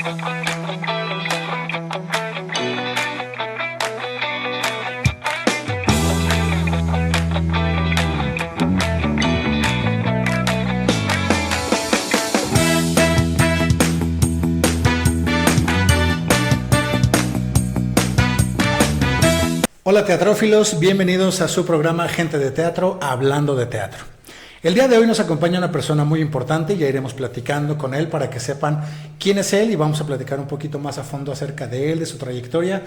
Hola teatrófilos, bienvenidos a su programa Gente de Teatro, Hablando de Teatro. El día de hoy nos acompaña una persona muy importante, ya iremos platicando con él para que sepan quién es él y vamos a platicar un poquito más a fondo acerca de él, de su trayectoria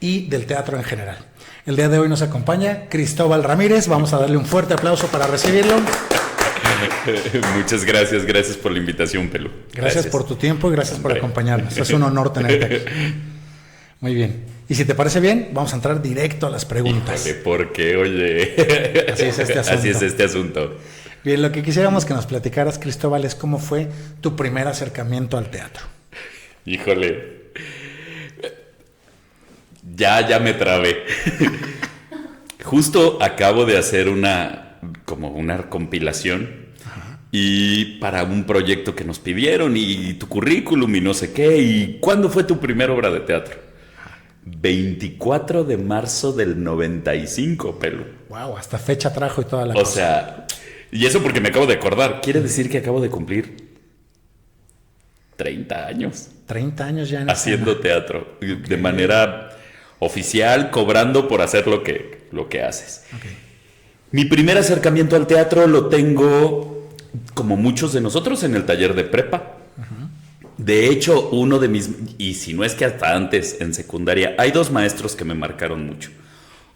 y del teatro en general. El día de hoy nos acompaña Cristóbal Ramírez, vamos a darle un fuerte aplauso para recibirlo. Muchas gracias, gracias por la invitación, Pelu. Gracias por tu tiempo y gracias por acompañarnos, es un honor tenerte aquí. Muy bien. Y si te parece bien, vamos a entrar directo a las preguntas. Híjole, ¿por qué? Oye. Así es este asunto. Así es este asunto. Bien, lo que quisiéramos que nos platicaras, Cristóbal, es cómo fue tu primer acercamiento al teatro. Híjole. Ya me trabé. Justo acabo de hacer una compilación. Ajá. Y para un proyecto que nos pidieron y tu currículum y no sé qué. ¿Y cuándo fue tu primera obra de teatro? 24 de marzo del 95, Pelu. Wow, hasta fecha trajo y toda la cosa. O sea, y eso porque me acabo de acordar. Quiere decir que acabo de cumplir 30 años. 30 años ya en haciendo teatro. Okay. De manera oficial, cobrando por hacer lo que haces. Okay. Mi primer acercamiento al teatro lo tengo, como muchos de nosotros, en el taller de prepa. De hecho, uno de mis, y si no es que hasta antes, en secundaria, hay dos maestros que me marcaron mucho.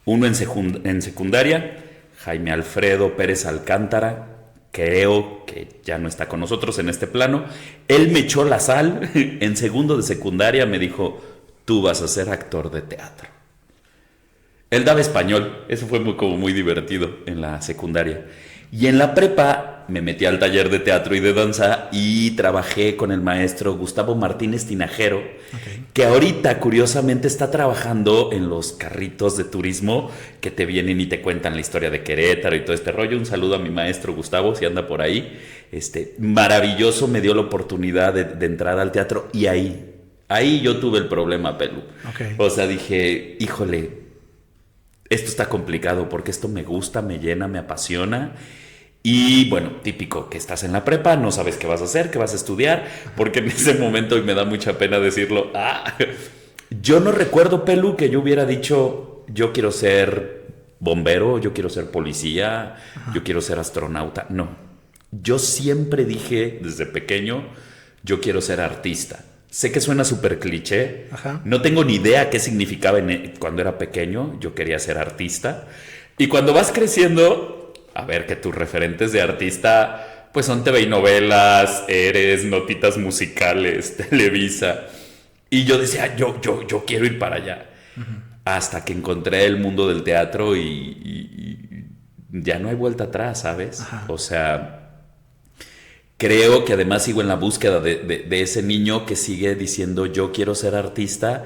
Uno en secundaria, Jaime Alfredo Pérez Alcántara, creo que ya no está con nosotros en este plano. Él me echó la sal, en segundo de secundaria me dijo, tú vas a ser actor de teatro. Él daba español, eso fue muy divertido en la secundaria. Y en la prepa me metí al taller de teatro y de danza y trabajé con el maestro Gustavo Martínez Tinajero, que ahorita curiosamente está trabajando en los carritos de turismo que te vienen y te cuentan la historia de Querétaro y todo este rollo. Un saludo a mi maestro Gustavo, si anda por ahí. Maravilloso, me dio la oportunidad de entrar al teatro y ahí yo tuve el problema, Pelu. O sea, dije, híjole, esto está complicado porque esto me gusta, me llena, me apasiona. Y bueno, típico, que estás en la prepa, no sabes qué vas a hacer, qué vas a estudiar, porque en ese momento, y me da mucha pena decirlo, yo no recuerdo, Pelu, que yo hubiera dicho, yo quiero ser bombero, yo quiero ser policía, yo quiero ser astronauta. No, yo siempre dije desde pequeño, yo quiero ser artista. Sé que suena súper cliché, no tengo ni idea qué significaba cuando era pequeño, yo quería ser artista. Y cuando vas creciendo, a ver, que tus referentes de artista pues son TV y novelas, Eres, Notitas Musicales, Televisa. Y yo decía, yo quiero ir para allá. Hasta que encontré el mundo del teatro y ya no hay vuelta atrás, ¿sabes? O sea, creo que además sigo en la búsqueda de ese niño que sigue diciendo yo quiero ser artista.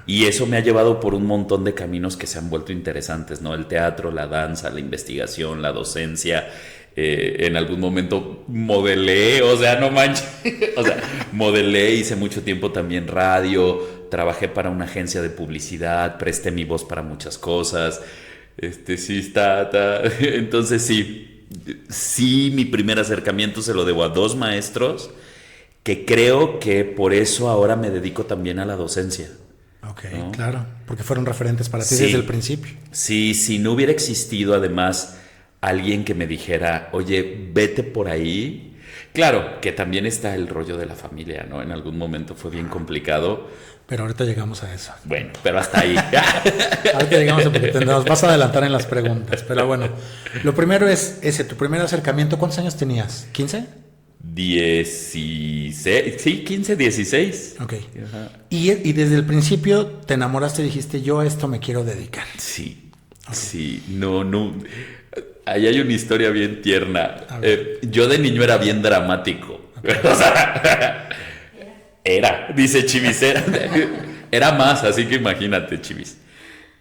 Y eso me ha llevado por un montón de caminos que se han vuelto interesantes, ¿no? El teatro, la danza, la investigación, la docencia. En algún momento modelé, o sea, no manches. O sea, modelé, hice mucho tiempo también radio, trabajé para una agencia de publicidad, presté mi voz para muchas cosas. Sí está. Entonces sí, mi primer acercamiento se lo debo a dos maestros que creo que por eso ahora me dedico también a la docencia. ¿No? Claro, porque fueron referentes para ti desde el principio. Sí, si no hubiera existido además alguien que me dijera, oye, vete por ahí. Claro, que también está el rollo de la familia, ¿no? En algún momento fue bien complicado. Pero ahorita llegamos a eso. Bueno, pero hasta ahí. Ahorita llegamos a porque nos vas a adelantar en las preguntas. Pero bueno, lo primero es tu primer acercamiento. ¿Cuántos años tenías? ¿15? 16, sí, 15, 16. Ok. Y desde el principio te enamoraste y dijiste, yo a esto me quiero dedicar. Sí, sí, no. Ahí hay una historia bien tierna. Yo de niño era bien dramático. O sea, dice Chivis, era más, así que imagínate, Chivis.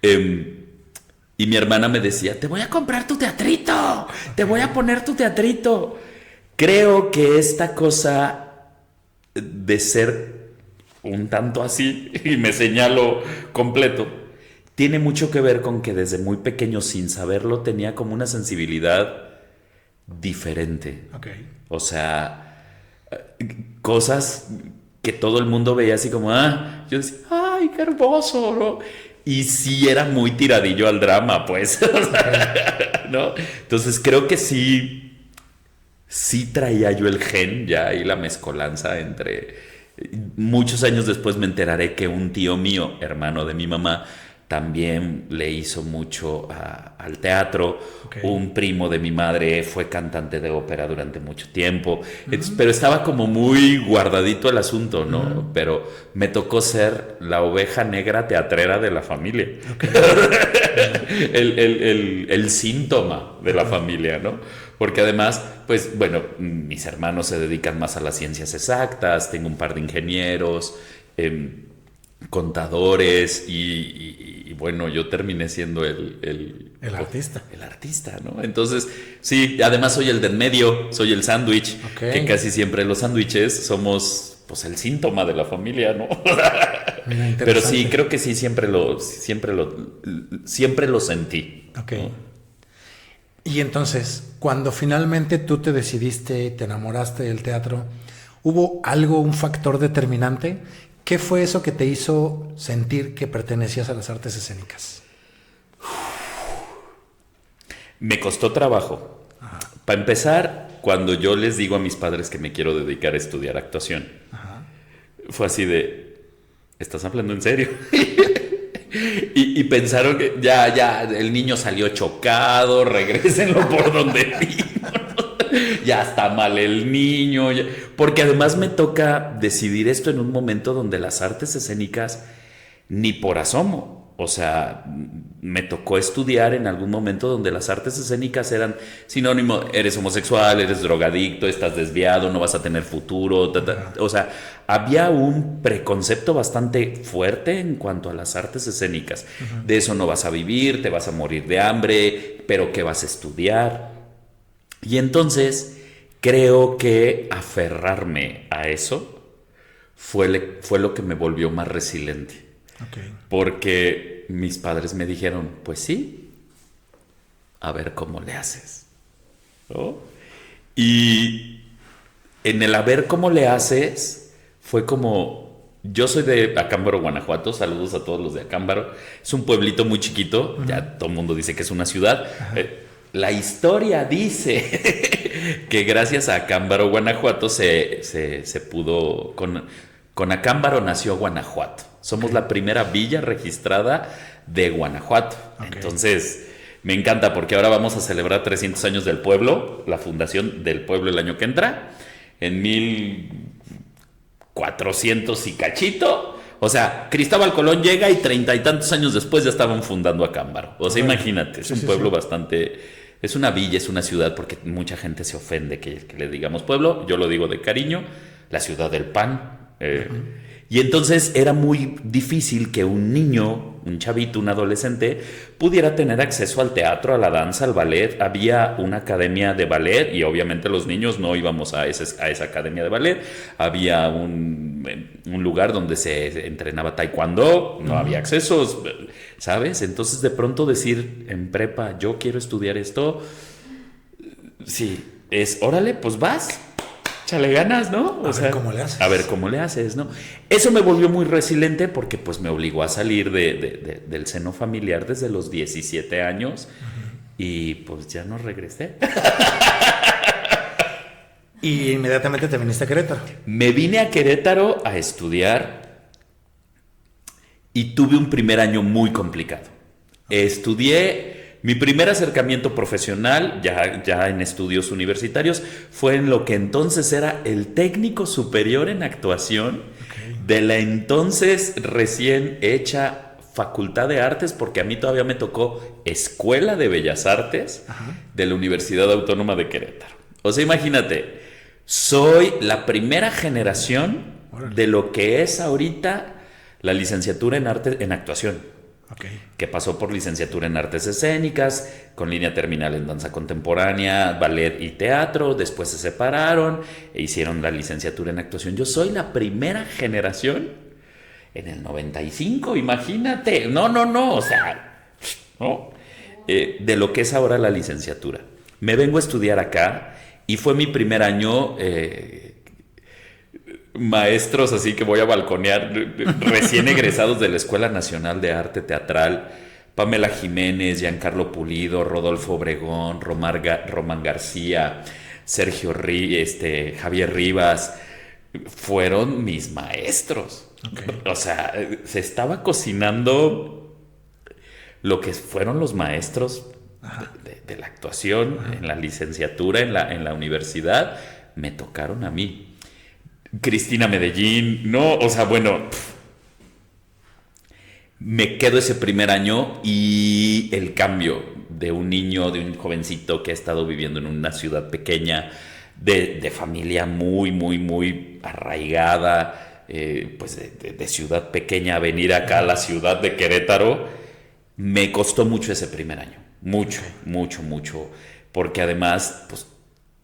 Y mi hermana me decía, te voy a comprar tu teatrito, te voy a poner tu teatrito. Creo que esta cosa de ser un tanto así y me señalo completo, tiene mucho que ver con que desde muy pequeño, sin saberlo, tenía como una sensibilidad diferente. Okay. O sea, cosas que todo el mundo veía así como, yo decía, ¡ay, qué hermoso! ¿No? Y sí era muy tiradillo al drama, pues, ¿no? Entonces creo que sí traía yo el gen ya y la mezcolanza entre... Muchos años después me enteraré que un tío mío, hermano de mi mamá, también le hizo mucho al teatro. Okay. Un primo de mi madre fue cantante de ópera durante mucho tiempo. Entonces, pero estaba como muy guardadito el asunto, ¿no? Pero me tocó ser la oveja negra teatrera de la familia. Okay. el síntoma de la familia, ¿no? Porque además, pues bueno, mis hermanos se dedican más a las ciencias exactas, tengo un par de ingenieros, contadores y bueno, yo terminé siendo el artista. El artista, ¿no? Entonces, sí, además soy el del medio, soy el sándwich, que casi siempre los sándwiches somos pues el síntoma de la familia, ¿no? Mira, pero sí, creo que sí, siempre lo sentí. Ok. ¿No? Y entonces, cuando finalmente tú te decidiste, te enamoraste del teatro, ¿hubo algo, un factor determinante? ¿Qué fue eso que te hizo sentir que pertenecías a las artes escénicas? Me costó trabajo. Ajá. Para empezar, cuando yo les digo a mis padres que me quiero dedicar a estudiar actuación, ajá, fue así de, ¿estás hablando en serio? y pensaron que ya, el niño salió chocado, regrésenlo por donde vino, ¿no? Ya está mal el niño, ya. Porque además me toca decidir esto en un momento donde las artes escénicas ni por asomo. O sea, me tocó estudiar en algún momento donde las artes escénicas eran sinónimo, eres homosexual, eres drogadicto, estás desviado, no vas a tener futuro. O sea, había un preconcepto bastante fuerte en cuanto a las artes escénicas. Uh-huh. De eso no vas a vivir, te vas a morir de hambre, pero ¿qué vas a estudiar? Y entonces creo que aferrarme a eso fue lo que me volvió más resiliente. Okay. Porque mis padres me dijeron, pues sí, a ver cómo le haces, ¿no? Y en el a ver cómo le haces fue como, yo soy de Acámbaro, Guanajuato, saludos a todos los de Acámbaro, es un pueblito muy chiquito, uh-huh, ya todo el mundo dice que es una ciudad. La historia dice que gracias a Acámbaro, Guanajuato se pudo, con Acámbaro nació Guanajuato. Somos la primera villa registrada de Guanajuato. Okay. Entonces, me encanta porque ahora vamos a celebrar 300 años del pueblo, la fundación del pueblo el año que entra, en 1400 y cachito. O sea, Cristóbal Colón llega y 30 y tantos años después ya estaban fundando Acámbaro. O sea, imagínate, es un pueblo bastante... Es una villa, es una ciudad, porque mucha gente se ofende que le digamos pueblo. Yo lo digo de cariño, la ciudad del pan. Uh-huh. Y entonces era muy difícil que un niño, un chavito, un adolescente, pudiera tener acceso al teatro, a la danza, al ballet. Había una academia de ballet y obviamente los niños no íbamos a esa academia de ballet. Había un lugar donde se entrenaba taekwondo, no había accesos, ¿sabes? Entonces de pronto decir en prepa, yo quiero estudiar esto, sí, es, órale, pues vas. Échale ganas, ¿no? A ver cómo le haces. A ver cómo le haces, ¿no? Eso me volvió muy resiliente porque pues me obligó a salir del seno familiar desde los 17 años. Uh-huh. Y pues ya no regresé. Y inmediatamente te viniste a Querétaro. Me vine a Querétaro a estudiar y tuve un primer año muy complicado. Estudié... Mi primer acercamiento profesional, ya en estudios universitarios, fue en lo que entonces era el técnico superior en actuación, okay, de la entonces recién hecha Facultad de Artes, porque a mí todavía me tocó Escuela de Bellas Artes, ajá, de la Universidad Autónoma de Querétaro. O sea, imagínate, soy la primera generación de lo que es ahorita la licenciatura en arte, en actuación. Okay. Que pasó por licenciatura en artes escénicas, con línea terminal en danza contemporánea, ballet y teatro. Después se separaron e hicieron la licenciatura en actuación. Yo soy la primera generación en el 95, imagínate. No, o sea, ¿no? De lo que es ahora la licenciatura. Me vengo a estudiar acá y fue mi primer año, maestros, así que voy a balconear, recién egresados de la Escuela Nacional de Arte Teatral, Pamela Jiménez, Giancarlo Pulido, Rodolfo Obregón, Román García, Javier Rivas, fueron mis maestros. Okay. O sea, se estaba cocinando lo que fueron los maestros de la actuación. Ajá. En la licenciatura, en la universidad, me tocaron a mí. Cristina Medellín, no, o sea, bueno, me quedo ese primer año y el cambio de un niño, de un jovencito que ha estado viviendo en una ciudad pequeña, de familia muy, muy, muy arraigada, pues de ciudad pequeña, a venir acá a la ciudad de Querétaro, me costó mucho ese primer año, mucho, porque además, pues,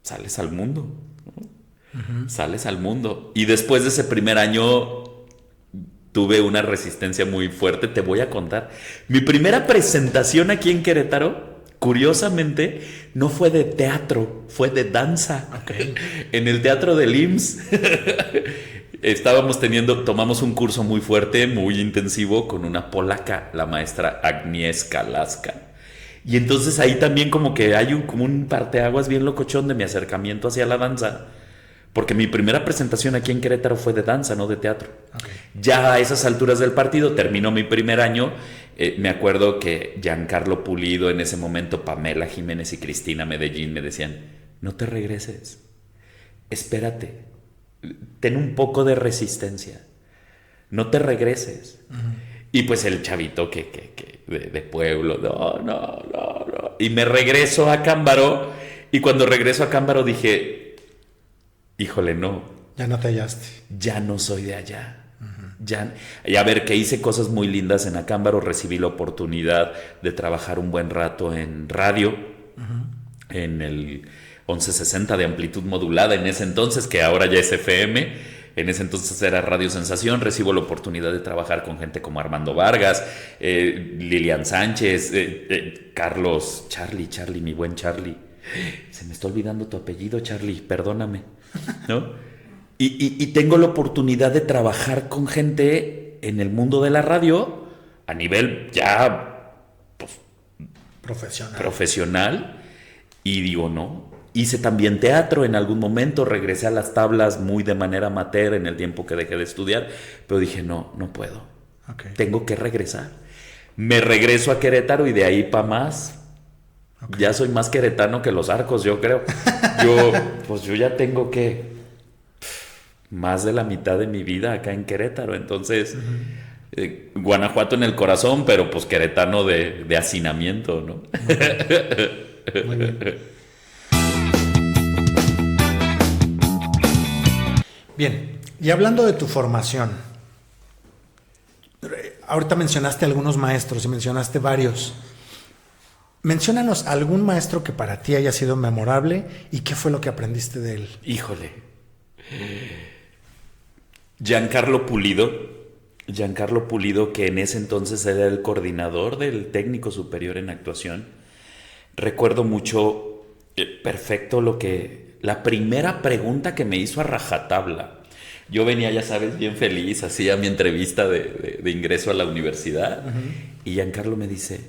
sales al mundo, ¿no? Uh-huh. Sales al mundo, y después de ese primer año tuve una resistencia muy fuerte. Te voy a contar, mi primera presentación aquí en Querétaro, curiosamente, no fue de teatro, fue de danza. Okay. En el teatro del IMSS. Tomamos un curso muy fuerte, muy intensivo, con una polaca, la maestra Agnieszka Laska. Y entonces ahí también como que hay como un parteaguas bien locochón de mi acercamiento hacia la danza. Porque mi primera presentación aquí en Querétaro fue de danza, no de teatro. Okay. Ya a esas alturas del partido, terminó mi primer año. Me acuerdo que Giancarlo Pulido, en ese momento Pamela Jiménez y Cristina Medellín me decían: no te regreses, espérate, ten un poco de resistencia, no te regreses. Uh-huh. Y pues el chavito de pueblo, no. Y me regreso a Cámbaro, y cuando regreso a Cámbaro dije: híjole, no. Ya no te hallaste. Ya no soy de allá. Y a ver, que hice cosas muy lindas en Acámbaro. Recibí la oportunidad de trabajar un buen rato en radio, en el 1160 de amplitud modulada en ese entonces, que ahora ya es FM. En ese entonces era Radio Sensación. Recibo la oportunidad de trabajar con gente como Armando Vargas, Lilian Sánchez, Carlos, Charlie, mi buen Charlie. Se me está olvidando tu apellido, Charlie, perdóname, ¿no? Y tengo la oportunidad de trabajar con gente en el mundo de la radio a nivel ya, pues, profesional. Y digo, no. Hice también teatro en algún momento, regresé a las tablas muy de manera amateur en el tiempo que dejé de estudiar, pero dije, no puedo. Okay. Tengo que regresar. Me regreso a Querétaro y de ahí para más. Okay. Ya soy más queretano que los Arcos, yo creo. Yo ya tengo que más de la mitad de mi vida acá en Querétaro. Entonces, Guanajuato en el corazón, pero pues queretano de hacinamiento, ¿no? Okay. Muy bien. Bien, y hablando de tu formación, ahorita mencionaste algunos maestros y mencionaste varios. Menciónanos algún maestro que para ti haya sido memorable y qué fue lo que aprendiste de él. Híjole. Giancarlo Pulido, que en ese entonces era el coordinador del técnico superior en actuación. Recuerdo mucho, perfecto, la primera pregunta que me hizo a rajatabla. Yo venía, ya sabes, bien feliz, hacía mi entrevista de ingreso a la universidad. Y Giancarlo me dice: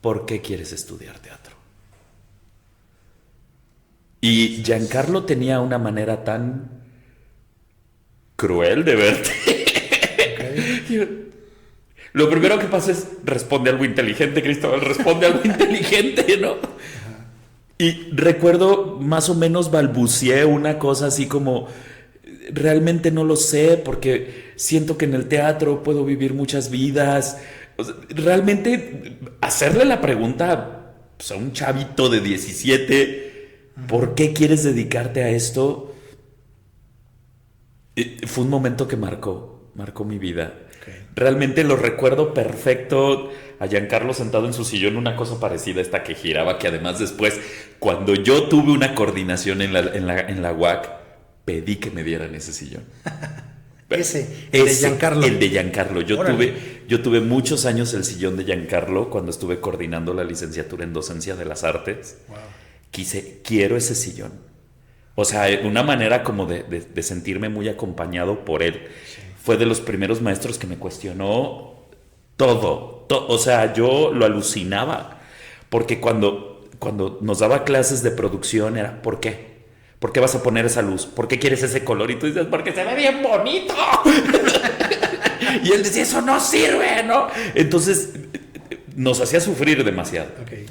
¿por qué quieres estudiar teatro? Y Giancarlo tenía una manera tan cruel de verte. Okay. Lo primero que pasa es: responde algo inteligente, Cristóbal, responde algo inteligente, ¿no? Ajá. Y recuerdo más o menos balbuceé una cosa así como: realmente no lo sé, porque siento que en el teatro puedo vivir muchas vidas. O sea, realmente hacerle la pregunta, pues, a un chavito de 17, ¿por qué quieres dedicarte a esto? Fue un momento que marcó mi vida. Okay. Realmente lo recuerdo perfecto, a Giancarlo sentado en su sillón, una cosa parecida a esta que giraba, que además después, cuando yo tuve una coordinación en la UAC, pedí que me dieran ese sillón. El de Giancarlo. El de Giancarlo. Yo tuve muchos años el sillón de Giancarlo cuando estuve coordinando la licenciatura en docencia de las artes. Wow. Quiero ese sillón. O sea, una manera como de sentirme muy acompañado por él. Sí. Fue de los primeros maestros que me cuestionó todo. O sea, yo lo alucinaba. Porque cuando nos daba clases de producción era, ¿por qué? ¿Por qué vas a poner esa luz? ¿Por qué quieres ese color? Y tú dices, porque se ve bien bonito. Y él decía, eso no sirve, ¿no? Entonces, nos hacía sufrir demasiado. Okay.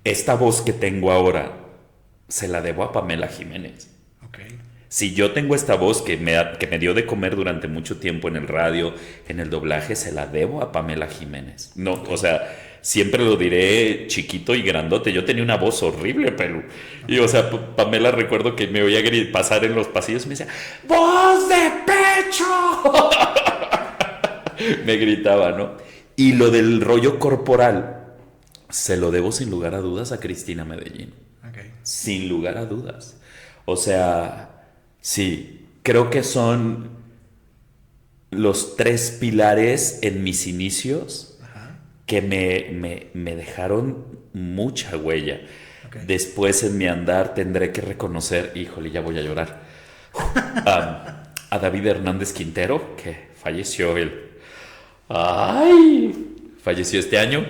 Esta voz que tengo ahora, se la debo a Pamela Jiménez. Okay. Si yo tengo esta voz que me dio de comer durante mucho tiempo en el radio, en el doblaje, se la debo a Pamela Jiménez. No, okay. O sea, siempre lo diré chiquito y grandote. Yo tenía una voz horrible, pero... Y, o sea, Pamela, recuerdo que me oía pasar en los pasillos y me decía, ¡voz de pecho! Me gritaba, ¿no? Y lo del rollo corporal, se lo debo sin lugar a dudas a Cristina Medellín. Okay. Sin lugar a dudas. O sea, sí, creo que son los 3 pilares en mis inicios que me dejaron mucha huella. Okay. Después en mi andar tendré que reconocer, híjole, ya voy a llorar, a David Hernández Quintero, que falleció falleció este año.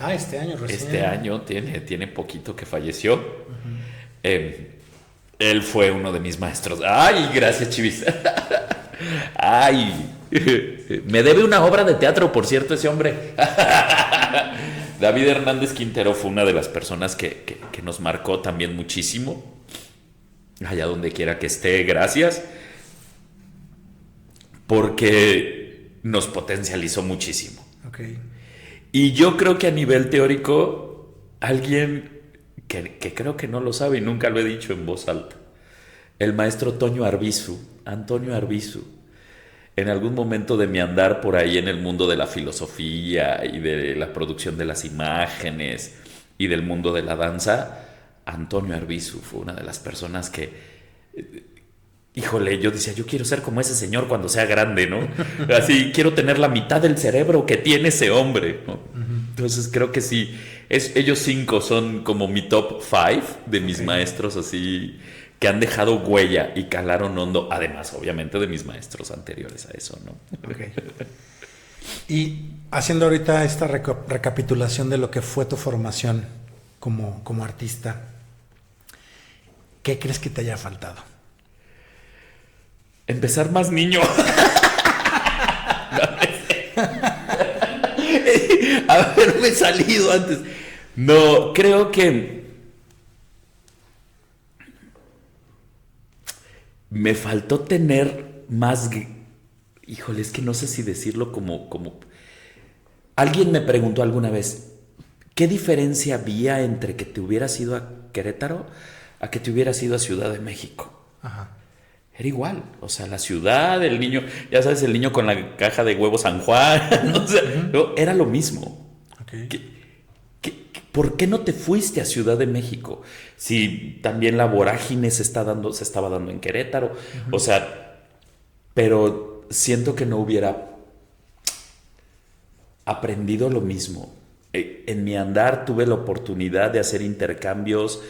Este año recién. Este año tiene poquito que falleció. Él fue uno de mis maestros. ¡Ay, gracias, Chivis! ¡Ay! Me debe una obra de teatro, por cierto, ese hombre. David Hernández Quintero fue una de las personas que nos marcó también muchísimo. Allá donde quiera que esté, gracias. Porque nos potencializó muchísimo. Okay. Y yo creo que a nivel teórico, alguien que creo que no lo sabe y nunca lo he dicho en voz alta, el maestro Antonio Arbizu, en algún momento de mi andar por ahí en el mundo de la filosofía y de la producción de las imágenes y del mundo de la danza, Antonio Arbizu fue una de las personas que... Híjole, yo decía, yo quiero ser como ese señor cuando sea grande, ¿no? Así, quiero tener la mitad del cerebro que tiene ese hombre, ¿no? Entonces creo que sí, ellos 5 son como mi top 5 de mis maestros así, que han dejado huella y calaron hondo, además obviamente de mis maestros anteriores a eso, ¿no? Okay. Y haciendo ahorita esta recapitulación de lo que fue tu formación como artista, ¿qué crees que te haya faltado? Empezar más niño. Haberme salido antes. No, creo que me faltó tener más... Híjole, es que no sé si decirlo como... Alguien me preguntó alguna vez, ¿qué diferencia había entre que te hubieras ido a Querétaro a que te hubieras ido a Ciudad de México? Ajá. Era igual, o sea, la ciudad, el niño, ya sabes, el niño con la caja de huevos San Juan, o sea, era lo mismo. Okay. ¿Por qué no te fuiste a Ciudad de México? Si también la vorágine se estaba dando en Querétaro, o sea, pero siento que no hubiera aprendido lo mismo. En mi andar tuve la oportunidad de hacer intercambios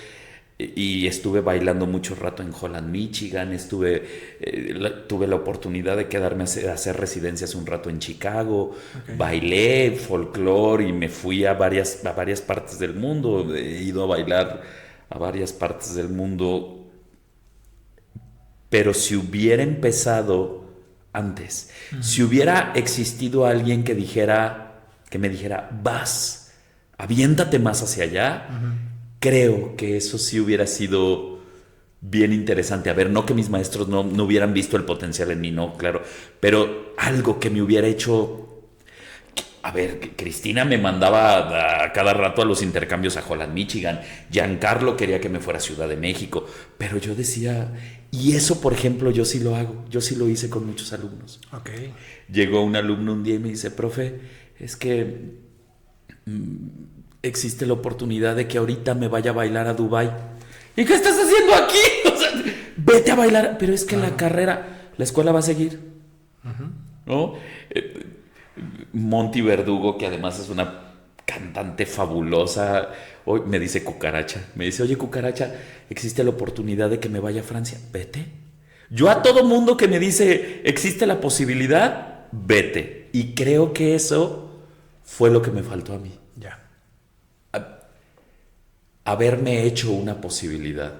y estuve bailando mucho rato en Holland, Michigan. Tuve la oportunidad de quedarme a hacer residencias un rato en Chicago. Okay. Bailé folclore y me fui a varias partes del mundo. He ido a bailar a varias partes del mundo. Pero si hubiera empezado antes, si hubiera existido alguien que me dijera, vas, aviéntate más hacia allá, creo que eso sí hubiera sido bien interesante. A ver, no que mis maestros no hubieran visto el potencial en mí, no, claro, pero algo que me hubiera hecho... A ver, Cristina me mandaba a cada rato a los intercambios a Holland, Michigan. Giancarlo quería que me fuera a Ciudad de México. Pero yo decía... Y eso, por ejemplo, yo sí lo hago. Yo sí lo hice con muchos alumnos. Okay. Llegó un alumno un día y me dice, profe, es que existe la oportunidad de que ahorita me vaya a bailar a Dubái. ¿Y qué estás haciendo aquí? O sea, vete a bailar. Pero es que la carrera, la escuela va a seguir. ¿no? Monty Verdugo, que además es una cantante fabulosa, hoy me dice Cucaracha, me dice, oye Cucaracha, existe la oportunidad de que me vaya a Francia, vete. Yo a todo mundo que me dice, existe la posibilidad, vete. Y creo que eso fue lo que me faltó a mí. Ya. Haberme hecho una posibilidad.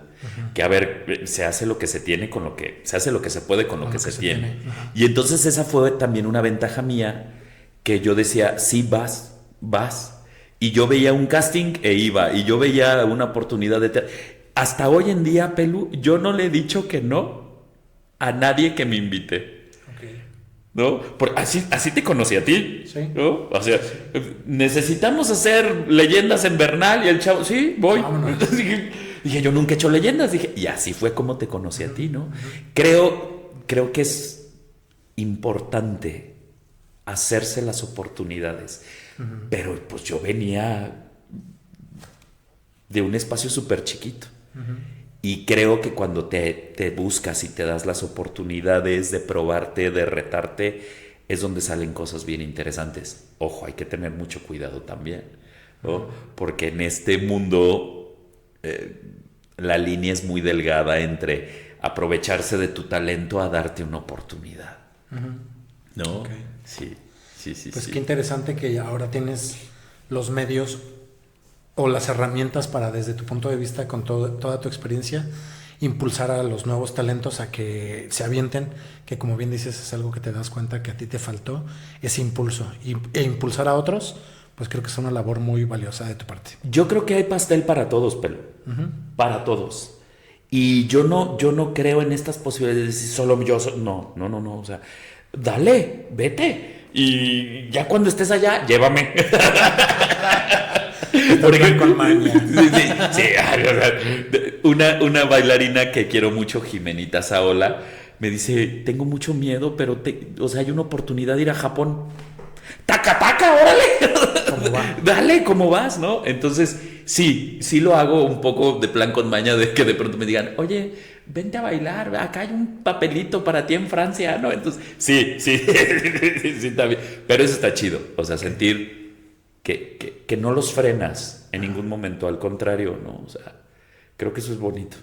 Que a ver, se hace lo que se tiene con lo que... Se hace lo que se puede con lo que se tiene. Y entonces esa fue también una ventaja mía, que yo decía, sí, vas. Y yo veía un casting e iba. Y yo veía una oportunidad de... Hasta hoy en día, Pelu, yo no le he dicho que no a nadie que me invite. ¿No? Porque así te conocí a ti. Sí. ¿No? O sea, necesitamos hacer leyendas en Bernal y el chavo, sí, voy. Dije, yo nunca he hecho leyendas. Dije, y así fue como te conocí a ti, ¿no? Creo que es importante hacerse las oportunidades. Pero pues yo venía de un espacio súper chiquito. Y creo que cuando te buscas y te das las oportunidades de probarte, de retarte, es donde salen cosas bien interesantes. Ojo, hay que tener mucho cuidado también, ¿no? Porque en este mundo la línea es muy delgada entre aprovecharse de tu talento a darte una oportunidad, ¿no? Okay. Sí. Pues qué interesante que ahora tienes los medios o las herramientas para, desde tu punto de vista, con toda tu experiencia, impulsar a los nuevos talentos a que se avienten, que como bien dices es algo que te das cuenta que a ti te faltó, ese impulso, e impulsar a otros, pues creo que es una labor muy valiosa de tu parte. Yo creo que hay pastel para todos, Pelo, para todos. Y yo no creo en estas posibilidades de decir solo yo, no, o sea, dale, vete, y ya cuando estés allá, llévame. Porque con maña. Sí. Una bailarina que quiero mucho, Jimenita Saola, me dice, tengo mucho miedo, pero hay una oportunidad de ir a Japón. ¡Taca, órale! ¿Cómo va? Dale, ¿cómo vas? ¿No? Entonces, sí lo hago un poco de plan con maña, de que de pronto me digan, oye, vente a bailar, acá hay un papelito para ti en Francia, ¿no? Entonces, sí, también. Pero eso está chido, o sea, sentir que no los frenas en ningún momento, al contrario, ¿no? O sea, creo que eso es bonito.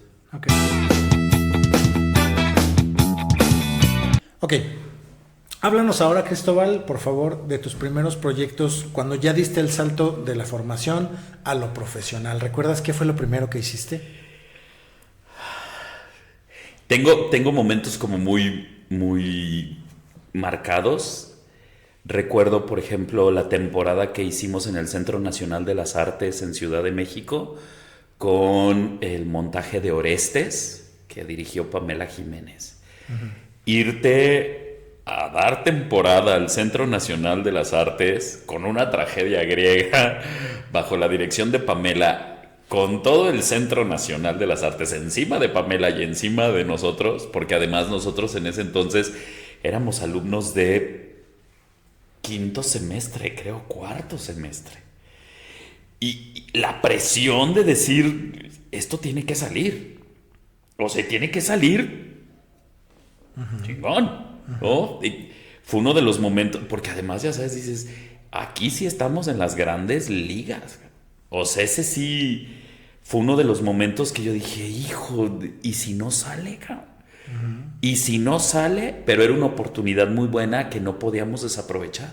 Ok. Háblanos ahora, Cristóbal, por favor, de tus primeros proyectos cuando ya diste el salto de la formación a lo profesional. ¿Recuerdas qué fue lo primero que hiciste? Tengo momentos como muy, muy marcados. Recuerdo, por ejemplo, la temporada que hicimos en el Centro Nacional de las Artes en Ciudad de México con el montaje de Orestes, que dirigió Pamela Jiménez. Irte a dar temporada al Centro Nacional de las Artes con una tragedia griega bajo la dirección de Pamela, con todo el Centro Nacional de las Artes encima de Pamela y encima de nosotros, porque además nosotros en ese entonces éramos alumnos de quinto semestre, creo, cuarto semestre. Y la presión de decir, esto tiene que salir. O sea, tiene que salir chingón, ¿no? Y fue uno de los momentos, porque además, ya sabes, dices, aquí sí estamos en las grandes ligas. O sea, ese sí fue uno de los momentos que yo dije, hijo, ¿y si no sale, cabrón? Y si no sale, pero era una oportunidad muy buena que no podíamos desaprovechar,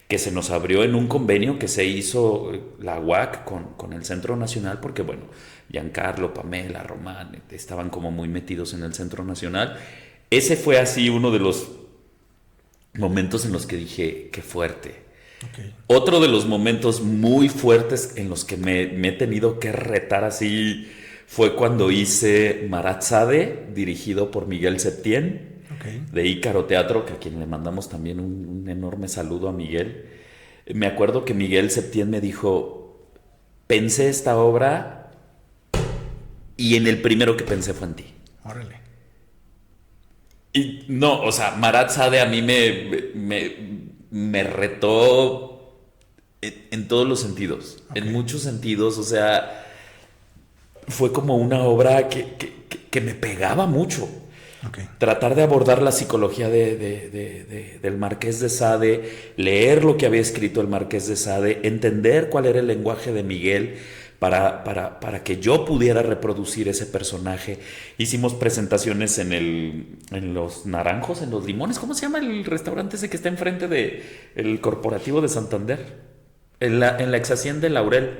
que se nos abrió en un convenio que se hizo la UAC con el Centro Nacional, porque bueno, Giancarlo, Pamela, Román estaban como muy metidos en el Centro Nacional. Ese fue así uno de los momentos en los que dije, qué fuerte. Okay. Otro de los momentos muy fuertes en los que me he tenido que retar así fue cuando hice Maratzade, dirigido por Miguel Septién, de Ícaro Teatro, que a quien le mandamos también un enorme saludo a Miguel. Me acuerdo que Miguel Septién me dijo, pensé esta obra y en el primero que pensé fue en ti. Órale. Y no, o sea, Maratzade a mí me retó en todos los sentidos, en muchos sentidos, o sea, fue como una obra que me pegaba mucho, Okay. Tratar de abordar la psicología del Marqués de Sade, leer lo que había escrito el Marqués de Sade, entender cuál era el lenguaje de Miguel para que yo pudiera reproducir ese personaje. Hicimos presentaciones en Los Naranjos, en Los Limones. ¿Cómo se llama el restaurante ese que está enfrente del Corporativo de Santander? En la ex hacienda de Laurel.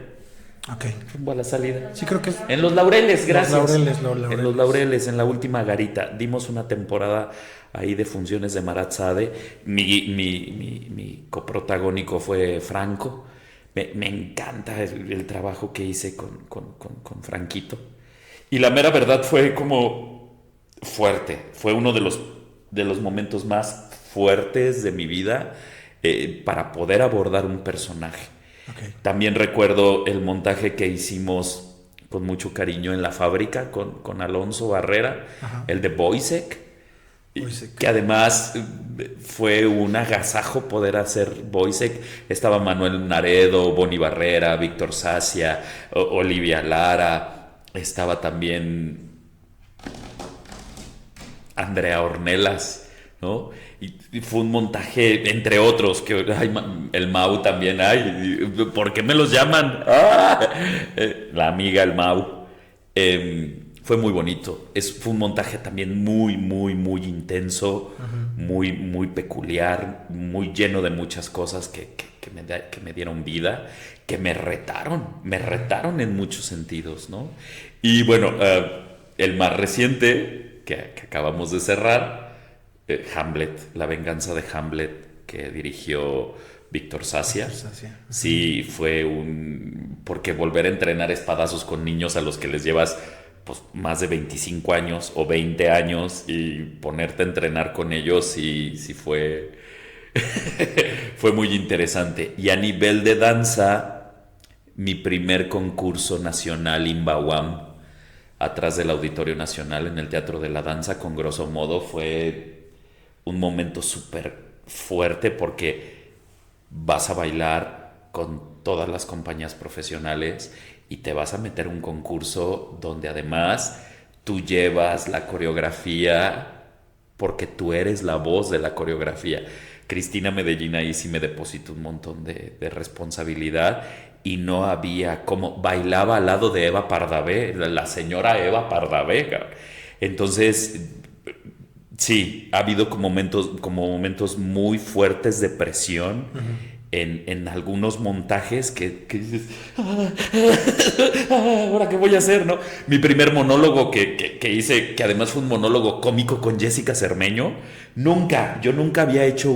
Ok. Rumbo a la salida. Sí, creo que es. En Los Laureles, gracias. Los Laureles. En Los Laureles, en la última garita. Dimos una temporada ahí de funciones de Marat Sade. Mi coprotagónico fue Franco. Me encanta el trabajo que hice con Franquito. Y la mera verdad fue como fuerte. Fue uno de los momentos más fuertes de mi vida para poder abordar un personaje. Okay. También recuerdo el montaje que hicimos con mucho cariño en la fábrica con Alonso Barrera, ajá, el de Boisek, que además fue un agasajo poder hacer Boisek. Estaba Manuel Naredo, Boni Barrera, Víctor Sacia, Olivia Lara, estaba también Andrea Ornelas, ¿no? Y fue un montaje, entre otros, que ay, el Mau también, ay, ¿por qué me los llaman? ¡Ah! La amiga, el Mau. Fue muy bonito. Fue un montaje también muy, muy, muy intenso, uh-huh, muy, muy peculiar, muy lleno de muchas cosas que me dieron vida, que me retaron en muchos sentidos, ¿no? Y bueno, el más reciente, que acabamos de cerrar, Hamlet, La venganza de Hamlet, que dirigió Víctor Sacia. Sí, fue porque volver a entrenar espadazos con niños a los que les llevas pues más de 25 años o 20 años y ponerte a entrenar con ellos, sí fue fue muy interesante. Y a nivel de danza, mi primer concurso nacional Imbawam, atrás del Auditorio Nacional en el Teatro de la Danza, con Grosso Modo, fue un momento súper fuerte porque vas a bailar con todas las compañías profesionales y te vas a meter un concurso donde además tú llevas la coreografía porque tú eres la voz de la coreografía. Cristina Medellín ahí sí me depositó un montón de responsabilidad y no había como bailaba al lado de Eva Pardavé, la señora Eva Pardavé. Entonces sí, ha habido como momentos muy fuertes de presión, uh-huh, en algunos montajes que dices, ¿ahora qué voy a hacer? ¿No? Mi primer monólogo que hice, que además fue un monólogo cómico con Jessica Cermeño, yo nunca había hecho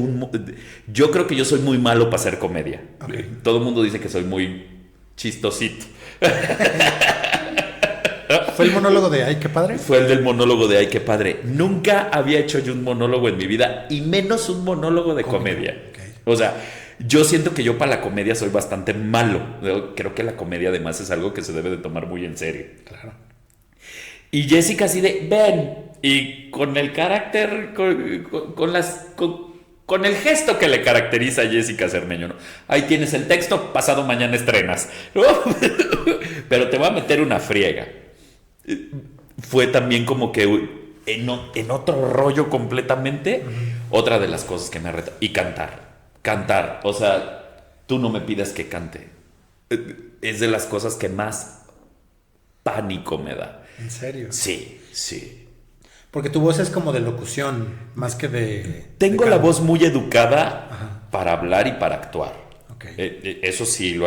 yo creo que yo soy muy malo para hacer comedia. Okay. Todo el mundo dice que soy muy chistosito. ¿Fue el monólogo de Ay, qué padre? Fue el del monólogo de Ay, qué padre. Nunca había hecho yo un monólogo en mi vida y menos un monólogo de comedia. Okay. O sea, yo siento que yo para la comedia soy bastante malo. Creo que la comedia además es algo que se debe de tomar muy en serio. Claro. Y Jessica así de, ven, y con el carácter, con el gesto que le caracteriza a Jessica Cermeño, ¿no? Ahí tienes el texto, pasado mañana estrenas, ¿no? Pero te va a meter una friega. Fue también como que en otro rollo completamente, uh-huh, otra de las cosas que me reta. Y cantar, o sea, tú no me pidas que cante. Es de las cosas que más pánico me da. ¿En serio? Sí. Porque tu voz es como de locución, más que de... Tengo la voz muy educada, ajá, para hablar y para actuar. Okay. Eso sí,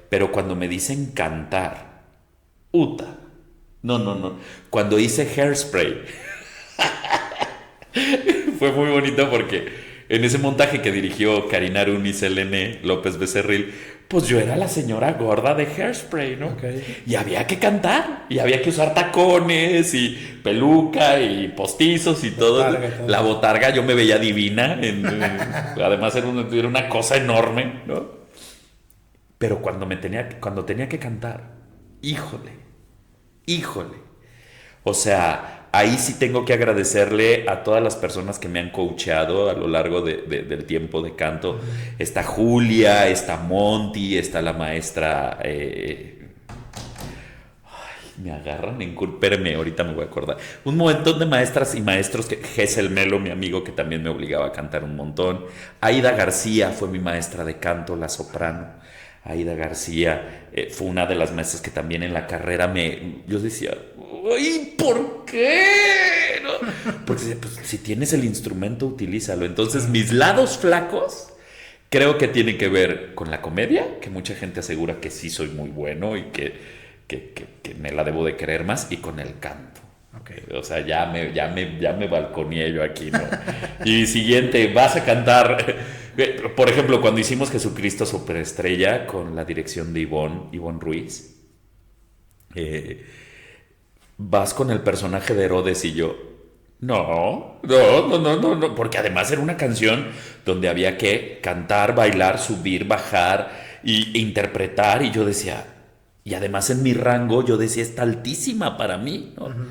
pero cuando me dicen cantar, uta. No. Cuando hice Hairspray, fue muy bonito porque en ese montaje que dirigió Karina Arun y Selene López Becerril, pues yo era la señora gorda de Hairspray, ¿no? Okay. Y había que cantar, y había que usar tacones, y peluca, y postizos, y todo. La botarga, yo me veía divina. Además era una cosa enorme, ¿no? Pero cuando tenía que cantar, híjole. O sea, ahí sí tengo que agradecerle a todas las personas que me han coacheado a lo largo del tiempo de canto. Está Julia, está Monty, está la maestra Me agarran en curva. Espérame, ahorita me voy a acordar. Un montón de maestras y maestros. Gesel Melo, mi amigo, que también me obligaba a cantar un montón. Aida García fue mi maestra de canto, la soprano. Aida García fue una de las maestras que también en la carrera yo decía, ¡ay, ¿por qué? ¿No? Porque pues, si tienes el instrumento, utilízalo. Entonces, mis lados flacos creo que tienen que ver con la comedia, que mucha gente asegura que sí soy muy bueno y que me la debo de creer más, y con el canto. Okay. O sea, ya me balconeé yo aquí, ¿no? Y siguiente, vas a cantar. Por ejemplo, cuando hicimos Jesucristo Superestrella con la dirección de Ivonne Ruiz, vas con el personaje de Herodes y yo, no, porque además era una canción donde había que cantar, bailar, subir, bajar e interpretar, y yo decía, y además en mi rango yo decía, está altísima para mí, ¿no? Uh-huh.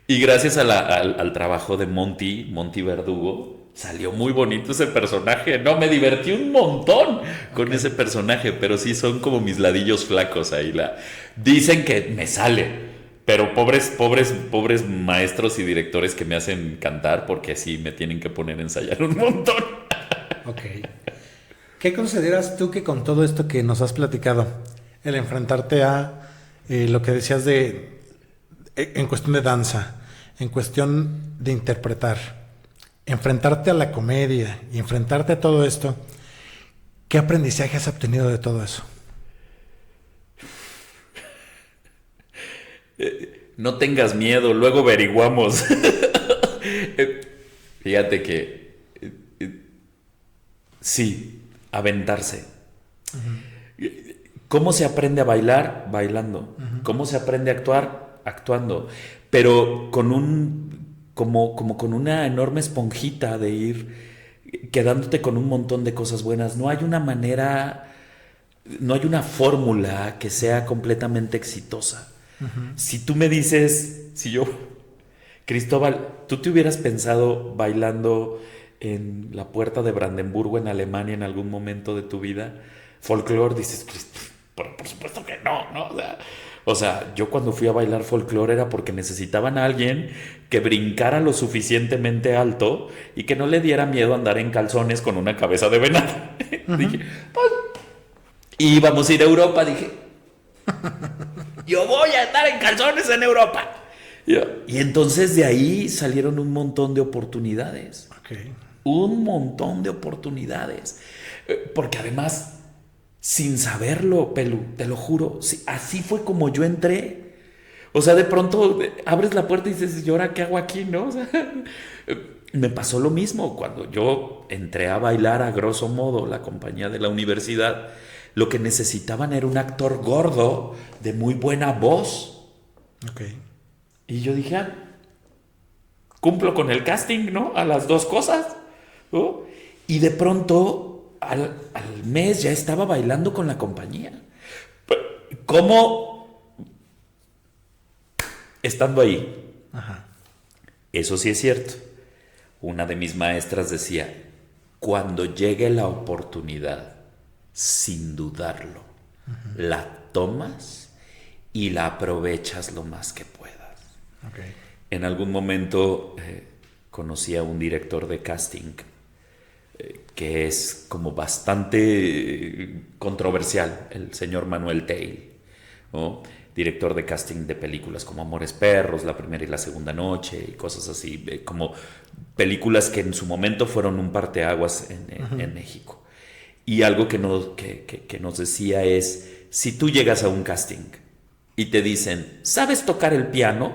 Y gracias al trabajo de Monty Verdugo, salió muy bonito ese personaje. No, me divertí un montón con ese personaje, pero sí son como mis ladillos flacos ahí. Dicen que me sale, pero pobres maestros y directores que me hacen cantar, porque sí me tienen que poner a ensayar un montón. Ok. ¿Qué consideras tú que con todo esto que nos has platicado, el enfrentarte a lo que decías en cuestión de danza, en cuestión de interpretar, enfrentarte a la comedia y enfrentarte a todo esto, ¿qué aprendizaje has obtenido de todo eso? No tengas miedo, luego averiguamos. Fíjate que sí, aventarse. Uh-huh. ¿Cómo se aprende a bailar? Bailando. Uh-huh. ¿Cómo se aprende a actuar? Actuando. Pero como con una enorme esponjita de ir quedándote con un montón de cosas buenas. No hay una manera, no hay una fórmula que sea completamente exitosa. Uh-huh. Si tú me dices, Cristóbal, ¿tú te hubieras pensado bailando en la puerta de Brandenburgo en Alemania en algún momento de tu vida? Folclore, dices, por supuesto que no. O sea, yo cuando fui a bailar folclore era porque necesitaban a alguien que brincara lo suficientemente alto y que no le diera miedo andar en calzones con una cabeza de venado. Uh-huh. Dije, pues, y vamos a ir a Europa, dije, yo voy a estar en calzones en Europa. Y entonces de ahí salieron un montón de oportunidades. Okay. Un montón de oportunidades. Porque además, sin saberlo, Pelu, te lo juro, así fue como yo entré. O sea, de pronto abres la puerta y dices, ¿y ahora qué hago aquí, no? O sea, me pasó lo mismo cuando yo entré a bailar, a grosso modo, la compañía de la universidad. Lo que necesitaban era un actor gordo de muy buena voz. Okay. Y yo dije, cumplo con el casting, ¿no? A las dos cosas, ¿no? Y de pronto, al mes ya estaba bailando con la compañía. ¿Cómo? Estando ahí. Ajá. Eso sí es cierto. Una de mis maestras decía, cuando llegue la oportunidad, sin dudarlo, uh-huh, la tomas y la aprovechas lo más que puedas. Okay. En algún momento conocí a un director de casting que es como bastante controversial, el señor Manuel Teil, ¿no? Director de casting de películas como Amores Perros, La Primera y la Segunda Noche y cosas así, como películas que en su momento fueron un parteaguas en México. Y algo que nos decía es, si tú llegas a un casting y te dicen, ¿sabes tocar el piano?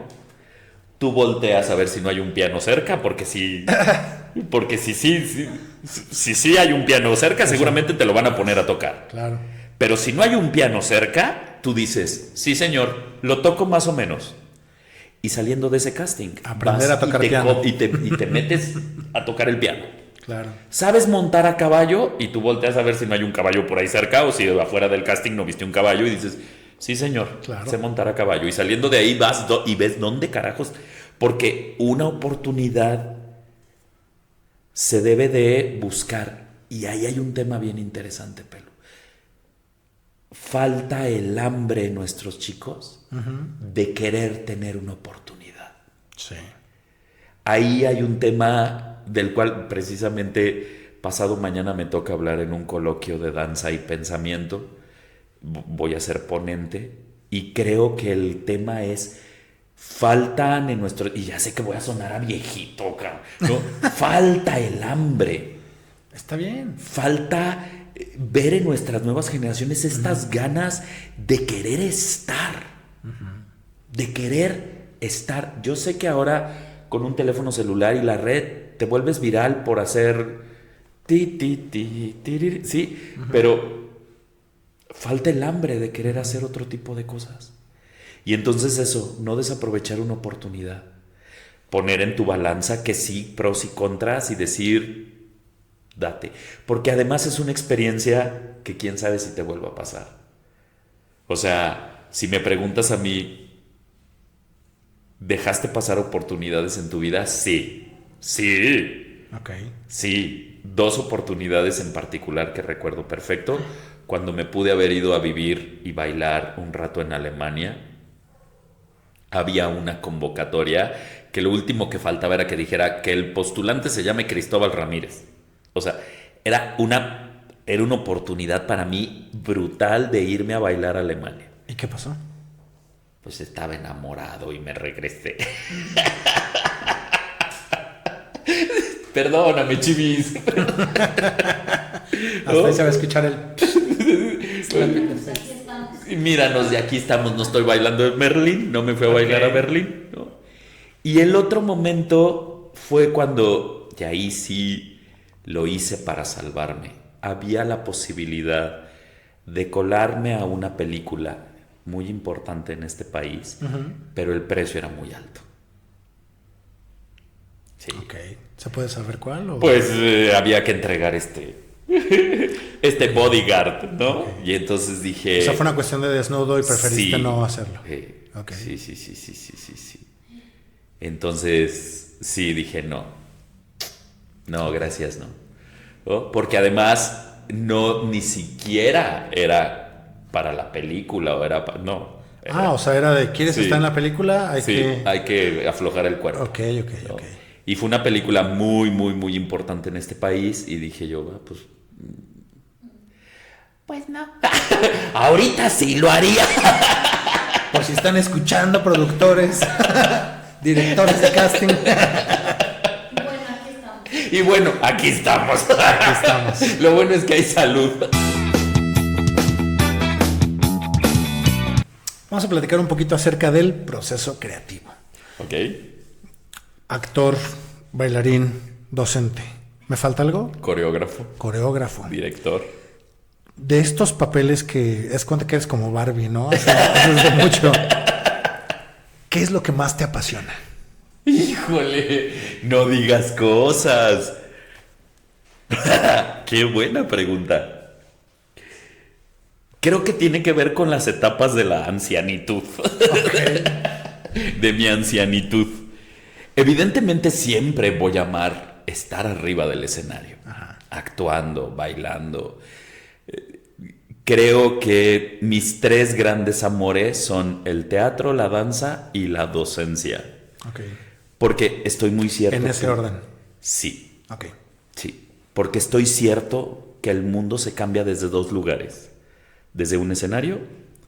Tú volteas a ver si no hay un piano cerca, porque si sí hay un piano cerca, seguramente te lo van a poner a tocar. Claro. Pero si no hay un piano cerca, tú dices, sí señor, lo toco más o menos. Y saliendo de ese casting, aprender a tocar piano. Y te metes a tocar el piano. Claro. ¿Sabes montar a caballo? Y tú volteas a ver si no hay un caballo por ahí cerca, o si afuera del casting no viste un caballo y dices, sí señor, claro, sé montar a caballo. Y saliendo de ahí vas y ves dónde carajos, porque una oportunidad se debe de buscar. Y ahí hay un tema bien interesante, Pelu. falta el hambre en nuestros chicos de querer tener una oportunidad. Sí. Ahí hay un tema del cual precisamente pasado mañana me toca hablar en un coloquio de danza y pensamiento. Voy a ser ponente y creo que el tema es faltan en nuestro... Y ya sé que voy a sonar a viejito, ¿no? Falta el hambre. Está bien. Falta ver en nuestras nuevas generaciones estas ganas de querer estar. De querer estar. Yo sé que ahora con un teléfono celular y la red te vuelves viral por hacer sí, pero falta el hambre de querer hacer otro tipo de cosas. Y entonces eso, no desaprovechar una oportunidad. Poner en tu balanza que sí, pros y contras y decir, date. Porque además es una experiencia que quién sabe si te vuelva a pasar. O sea, si me preguntas a mí, ¿dejaste pasar oportunidades en tu vida? Sí. Okay. Sí, 2 oportunidades en particular que recuerdo perfecto. Cuando me pude haber ido a vivir y bailar un rato en Alemania, había una convocatoria que lo último que faltaba era que dijera que el postulante se llame Cristóbal Ramírez. O sea, era una oportunidad para mí brutal de irme a bailar a Alemania. ¿Y qué pasó? Pues estaba enamorado y me regresé. Perdóname, chivis. Hasta ahí se va a escuchar el... Y míranos, de aquí estamos, no estoy bailando en Berlín, no me fui a bailar a Berlín, ¿no? Y el otro momento fue cuando, y ahí sí lo hice para salvarme, había la posibilidad de colarme a una película muy importante en este país, pero el precio era muy alto. Sí. Ok. ¿Se puede saber cuál? ¿O? Pues había que entregar este bodyguard, ¿no? Okay. Y entonces dije... O sea, fue una cuestión de desnudo y preferiste no hacerlo. Okay. Sí. Entonces, sí, dije no, gracias, no. ¿Oh? Porque además, ni siquiera era para la película o era para... No. O sea, era de, ¿quieres estar en la película? Hay que aflojar el cuerpo. Ok. ¿no? Y fue una película muy, muy, muy importante en este país y dije yo, pues no. Ahorita sí lo haría. Por si están escuchando, productores, directores de casting. Y bueno, aquí estamos. Lo bueno es que hay salud. Vamos a platicar un poquito acerca del proceso creativo. Ok. Actor, bailarín, docente. ¿Me falta algo? Coreógrafo. Director. De estos papeles que es cuenta que eres como Barbie, ¿no? O sea, eso es de mucho. ¿Qué es lo que más te apasiona? Híjole, no digas cosas. Qué buena pregunta. Creo que tiene que ver con las etapas de la ancianitud. Okay. De mi ancianitud. Evidentemente siempre voy a amar estar arriba del escenario. Ajá. Actuando, bailando. Creo que mis 3 grandes amores son el teatro, la danza y la docencia. Okay. Porque estoy muy cierto. ¿En ese orden? Sí. Okay. Sí. Porque estoy cierto que el mundo se cambia desde 2 lugares. Desde un escenario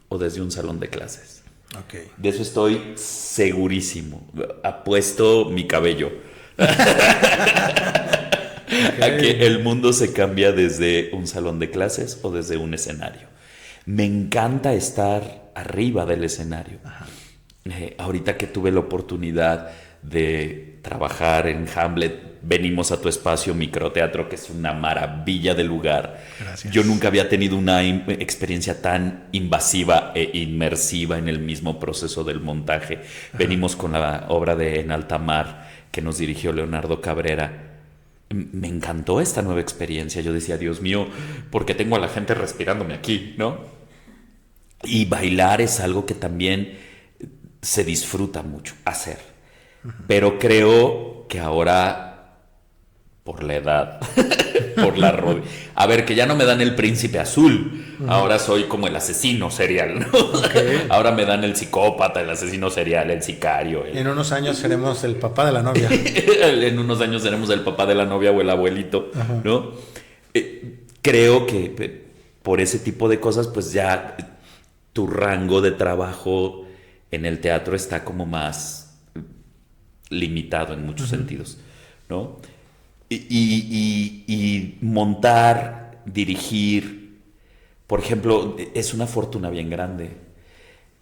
o desde un salón de clases. Okay. De eso estoy segurísimo. Apuesto mi cabello. A que el mundo se cambia desde un salón de clases o desde un escenario. Me encanta estar arriba del escenario. Ahorita que tuve la oportunidad de trabajar en Hamlet, venimos a tu espacio microteatro, que es una maravilla de lugar. Gracias. Yo nunca había tenido una experiencia tan invasiva e inmersiva en el mismo proceso del montaje. Ajá. Venimos con la obra de En Alta Mar, que nos dirigió Leonardo Cabrera. Me encantó esta nueva experiencia. Yo decía, Dios mío, ¿por qué tengo a la gente respirándome aquí, no? Y bailar es algo que también se disfruta mucho hacer. Pero creo que ahora, por la edad, por la rodilla. A ver, que ya no me dan el príncipe azul, ahora soy como el asesino serial, ¿no? Okay. Ahora me dan el psicópata, el asesino serial, el sicario. En unos años seremos el papá de la novia. En unos años seremos el papá de la novia o el abuelito, ¿no? Creo que por ese tipo de cosas, pues ya tu rango de trabajo en el teatro está como más limitado en muchos sentidos, ¿no? Y montar, dirigir, por ejemplo, es una fortuna bien grande.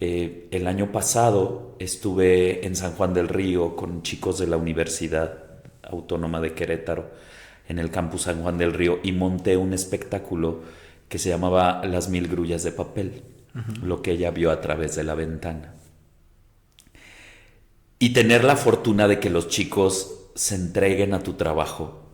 El año pasado estuve en San Juan del Río con chicos de la Universidad Autónoma de Querétaro, en el campus San Juan del Río, y monté un espectáculo que se llamaba Las 1000 grullas de papel, lo que ella vio a través de la ventana. Y tener la fortuna de que los chicos se entreguen a tu trabajo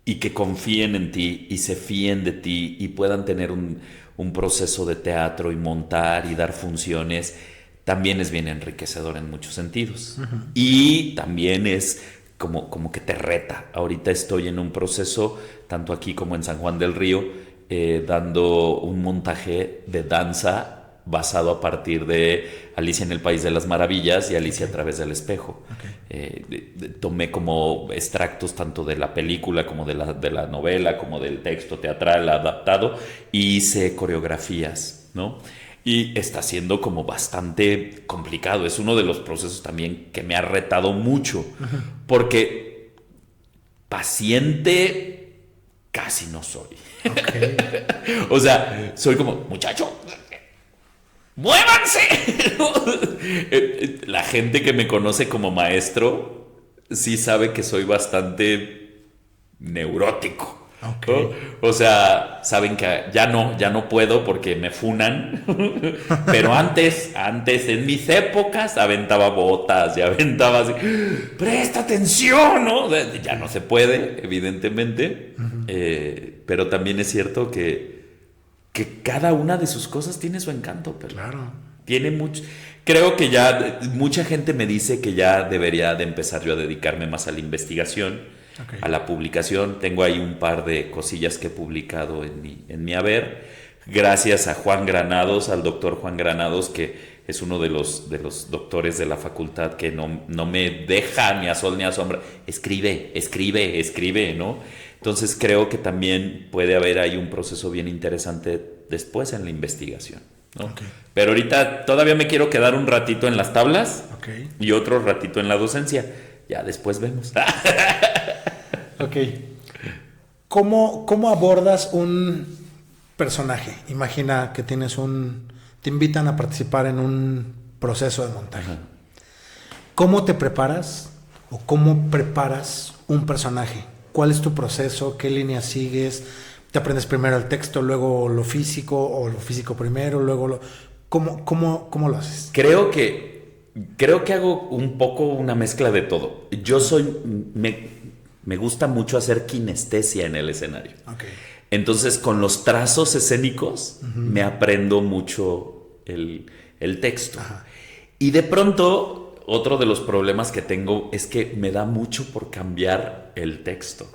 y que confíen en ti y se fíen de ti y puedan tener un proceso de teatro y montar y dar funciones, también es bien enriquecedor en muchos sentidos. Y también es como que te reta. Ahorita estoy en un proceso, tanto aquí como en San Juan del Río, dando un montaje de danza basado a partir de Alicia en el País de las Maravillas y Alicia a través del espejo. Tomé como extractos tanto de la película como de la novela, como del texto teatral adaptado, y hice coreografías, ¿no? Y está siendo como bastante complicado. Es uno de los procesos también que me ha retado mucho, porque paciente casi no soy. O sea, soy como, muchacho, ¡muévanse! La gente que me conoce como maestro sí sabe que soy bastante neurótico. ¿No? O sea, saben que ya no puedo porque me funan. Pero antes en mis épocas aventaba botas y aventaba así, presta atención, ¿no? O sea, ya no se puede, evidentemente. Pero también es cierto que cada una de sus cosas tiene su encanto, pero claro. Tiene mucho. Creo que ya mucha gente me dice que ya debería de empezar yo a dedicarme más a la investigación, a la publicación. Tengo ahí un par de cosillas que he publicado en mi haber, gracias a Juan Granados, al doctor Juan Granados, que es uno de los doctores de la facultad que no me deja ni a sol ni a sombra. Escribe, ¿no? Entonces creo que también puede haber ahí un proceso bien interesante después en la investigación, ¿no? Pero ahorita todavía me quiero quedar un ratito en las tablas y otro ratito en la docencia. Ya después vemos. Ok. ¿Cómo abordas un personaje? Imagina que te invitan a participar en un proceso de montaje. ¿Cómo te preparas o cómo preparas un personaje? ¿Cuál es tu proceso? ¿Qué línea sigues? ¿Te aprendes primero el texto, luego lo físico, o lo físico primero, luego ¿Cómo lo haces? Creo que hago un poco una mezcla de todo. Yo me gusta mucho hacer kinestesia en el escenario. Entonces, con los trazos escénicos me aprendo mucho el texto. Y de pronto, otro de los problemas que tengo es que me da mucho por cambiar el texto.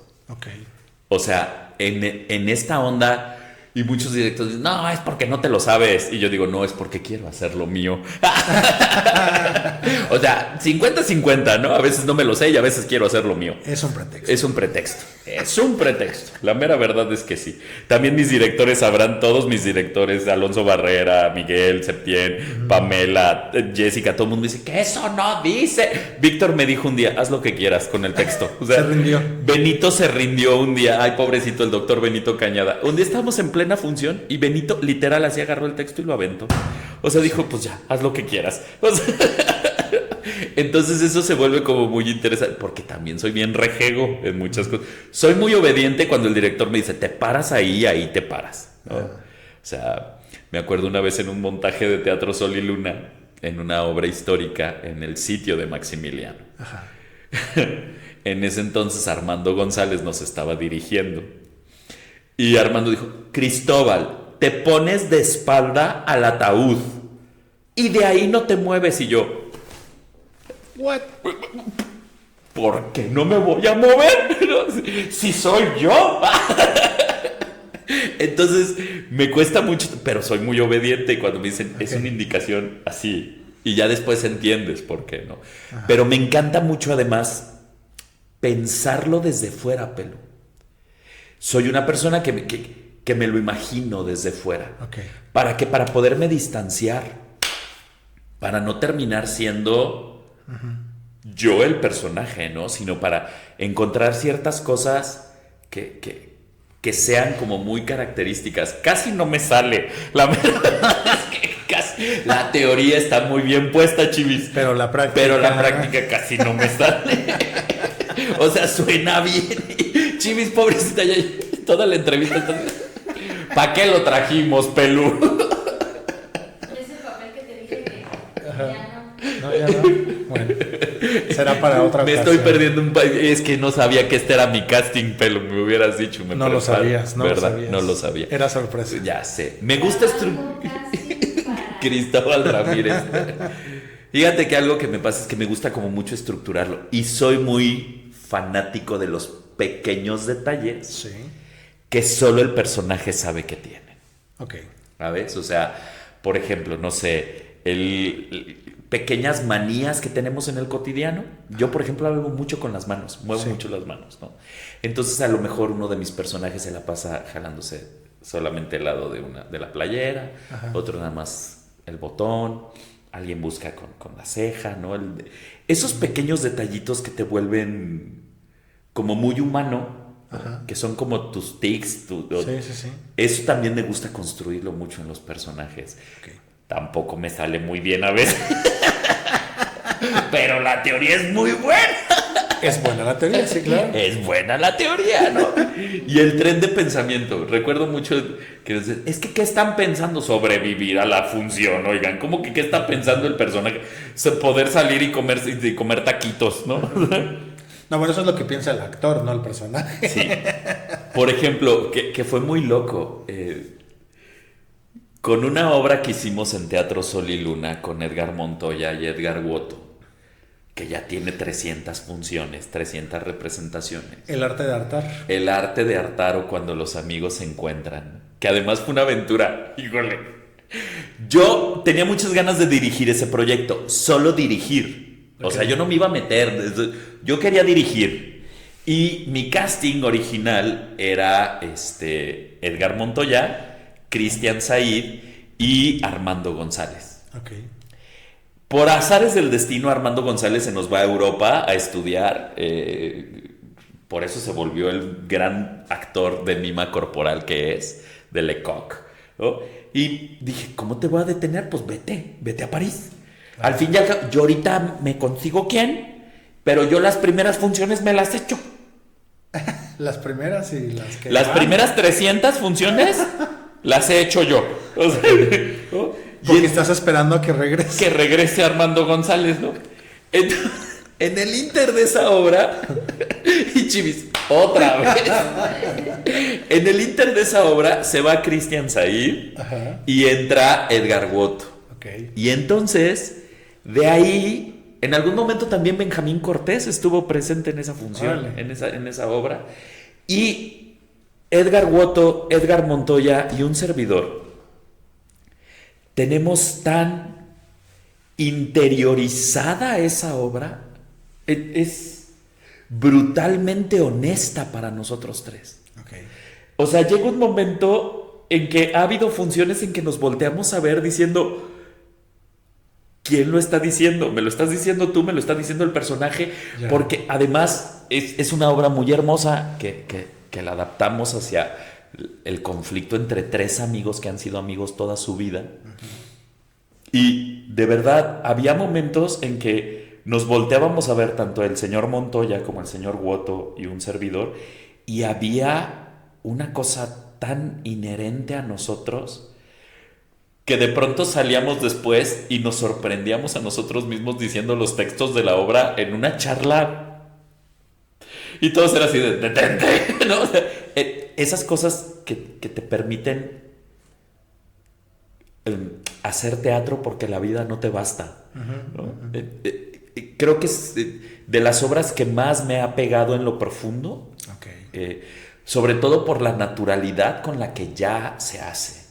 O sea, en esta onda, y muchos directores dicen, no, es porque no te lo sabes. Y yo digo, no, es porque quiero hacer lo mío. O sea, 50-50, ¿no? A veces no me lo sé y a veces quiero hacer lo mío. Es un pretexto. La mera verdad es que sí. También mis directores sabrán, todos mis directores, Alonso Barrera, Miguel, Septién, Pamela, Jessica, todo el mundo dice que eso no dice. Víctor me dijo un día, haz lo que quieras con el texto. O sea, se rindió. Benito se rindió un día. Ay, pobrecito, el doctor Benito Cañada. Un día estábamos en plena función y Benito literal así agarró el texto y lo aventó. O sea, dijo, pues ya, haz lo que quieras. O sea, entonces eso se vuelve como muy interesante, porque también soy bien rejego en muchas cosas. Soy muy obediente cuando el director me dice, te paras ahí te paras, ¿no? O sea, me acuerdo una vez en un montaje de Teatro Sol y Luna, en una obra histórica en el sitio de Maximiliano. En ese entonces Armando González nos estaba dirigiendo. Y Armando dijo, Cristóbal, te pones de espalda al ataúd y de ahí no te mueves. Y yo, ¿what? ¿por qué no me voy a mover? Si soy yo. Entonces, me cuesta mucho, pero soy muy obediente. Y cuando me dicen, es una indicación así, y ya después entiendes por qué, ¿no? Ajá. Pero me encanta mucho, además, pensarlo desde fuera, Pelo. Soy una persona que me lo imagino desde fuera. ¿Para qué? Para poderme distanciar. Para no terminar siendo yo el personaje, ¿no? Sino para encontrar ciertas cosas que sean como muy características. Casi no me sale. La verdad es que casi, la teoría está muy bien puesta, Chivis. Pero la práctica casi no me sale. O sea, suena bien. Chivis, pobrecita, ya toda la entrevista está... ¿Para qué lo trajimos, Pelú? Es el papel que te dije que ya no. No, ya no. Bueno, será para otra me ocasión. Estoy perdiendo un... Es que no sabía que este era mi casting, Pelú. Me hubieras dicho. No lo sabías, no ¿verdad? lo sabías. No lo sabía. Era sorpresa. Ya sé. Me gusta Cristóbal Ramírez. Fíjate que algo que me pasa es que me gusta como mucho estructurarlo. Y soy muy fanático de los pequeños detalles. Sí. Que solo el personaje sabe que tienen. Ok. ¿Sabes? O sea, por ejemplo, no sé, pequeñas manías que tenemos en el cotidiano. Yo, por ejemplo, hago mucho con las manos, muevo mucho las manos, ¿no? Entonces, a lo mejor uno de mis personajes se la pasa jalándose solamente el lado de la playera, otro nada más el botón, alguien busca con la ceja, ¿no? Esos pequeños detallitos que te vuelven como muy humano. Que son como tus tics. Sí. Eso también me gusta construirlo mucho en los personajes. Tampoco me sale muy bien a veces. Pero la teoría es muy buena. Es buena la teoría, sí, claro. Es buena la teoría, ¿no? Y el tren de pensamiento. Recuerdo mucho que dicen, es que ¿qué están pensando? Sobrevivir a la función, oigan. ¿Cómo que qué está pensando el personaje? Poder salir y comer taquitos, ¿no? No, bueno, eso es lo que piensa el actor, no el personaje. Sí. Por ejemplo, que fue muy loco. Con una obra que hicimos en Teatro Sol y Luna con Edgar Montoya y Edgar Woto, que ya tiene 300 funciones, 300 representaciones. El arte de hartar. El arte de hartar o cuando los amigos se encuentran. Que además fue una aventura. Híjole. Yo tenía muchas ganas de dirigir ese proyecto. Solo dirigir. O sea, yo no me iba a meter, yo quería dirigir. Y mi casting original era Edgar Montoya, Cristian Said y Armando González. Por azares del destino, Armando González se nos va a Europa a estudiar. Por eso se volvió el gran actor de mima corporal que es, de Lecoq, ¿no? Y dije, ¿cómo te voy a detener? Pues vete a París. Al fin ya, yo ahorita me consigo quién, pero yo las primeras funciones me las he hecho. Las primeras y las que... Las primeras 300 funciones las he hecho yo. O sea, ¿no? Porque estás esperando a que regrese. Que regrese Armando González, ¿no? Entonces, en el inter de esa obra, y Chivis, otra vez. En el inter de esa obra se va Cristian Said y entra Edgar Woto. Y entonces... De ahí, en algún momento también Benjamín Cortés estuvo presente en esa función, en esa obra. Y Edgar Woto, Edgar Montoya y un servidor tenemos tan interiorizada esa obra, es brutalmente honesta para nosotros tres. O sea, llega un momento en que ha habido funciones en que nos volteamos a ver diciendo... ¿Quién lo está diciendo? ¿Me lo estás diciendo tú? ¿Me lo está diciendo el personaje? Yeah. Porque además es una obra muy hermosa que la adaptamos hacia el conflicto entre tres amigos que han sido amigos toda su vida. Y de verdad, había momentos en que nos volteábamos a ver tanto el señor Montoya como el señor Woto y un servidor, y había una cosa tan inherente a nosotros que de pronto salíamos después y nos sorprendíamos a nosotros mismos diciendo los textos de la obra en una charla. Y todos era así de detente, ¿no? O sea, esas cosas que te permiten hacer teatro porque la vida no te basta, ¿no? creo que es de las obras que más me ha pegado en lo profundo. Ok. Sobre todo por la naturalidad con la que ya se hace.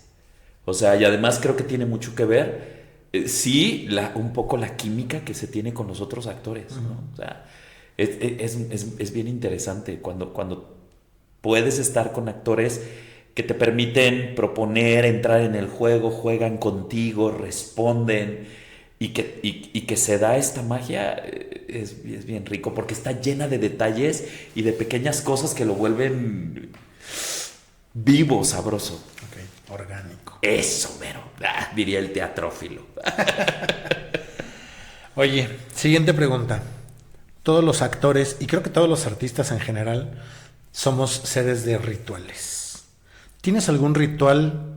O sea, y además creo que tiene mucho que ver, sí, un poco la química que se tiene con los otros actores, ¿no? O sea, es bien interesante cuando puedes estar con actores que te permiten proponer, entrar en el juego, juegan contigo, responden, y que se da esta magia, es bien rico, porque está llena de detalles y de pequeñas cosas que lo vuelven vivo, sabroso. Ok, orgánico. Eso, mero, diría el teatrófilo. Oye, siguiente pregunta. Todos los actores, y creo que todos los artistas en general, somos seres de rituales. ¿Tienes algún ritual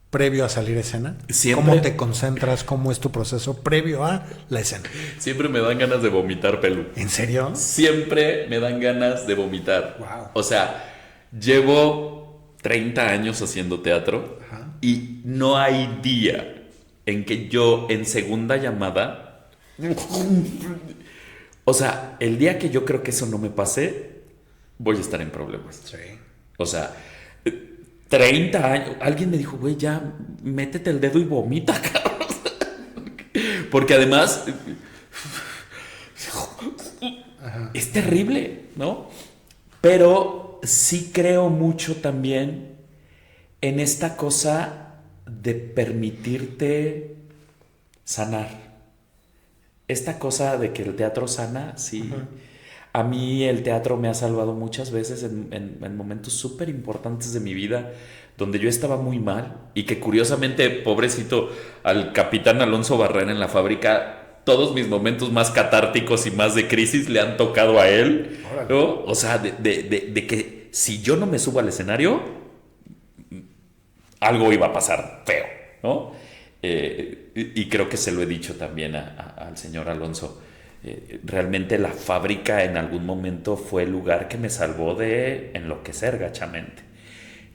previo a salir a escena? Siempre. ¿Cómo te concentras? ¿Cómo es tu proceso previo a la escena? Siempre me dan ganas de vomitar, Pelú. ¿En serio? Siempre me dan ganas de vomitar. Wow. O sea, llevo 30 años haciendo teatro. Ajá. Y no hay día en que yo en segunda llamada... O sea, el día que yo creo que eso no me pase, voy a estar en problemas. Sí. O sea, 30 años. Alguien me dijo, güey, ya métete el dedo y vomita, cabrón. Porque además es terrible, ¿no? Pero sí creo mucho también en esta cosa de permitirte sanar. Esta cosa de que el teatro sana, sí. Uh-huh. A mí el teatro me ha salvado muchas veces en momentos súper importantes de mi vida, donde yo estaba muy mal y que curiosamente, pobrecito, al capitán Alonso Barrera en la fábrica, todos mis momentos más catárticos y más de crisis le han tocado a él, ¿no? O sea, de que si yo no me subo al escenario, algo iba a pasar feo, ¿no? Y creo que se lo he dicho también al señor Alonso. Realmente la fábrica en algún momento fue el lugar que me salvó de enloquecer gachamente.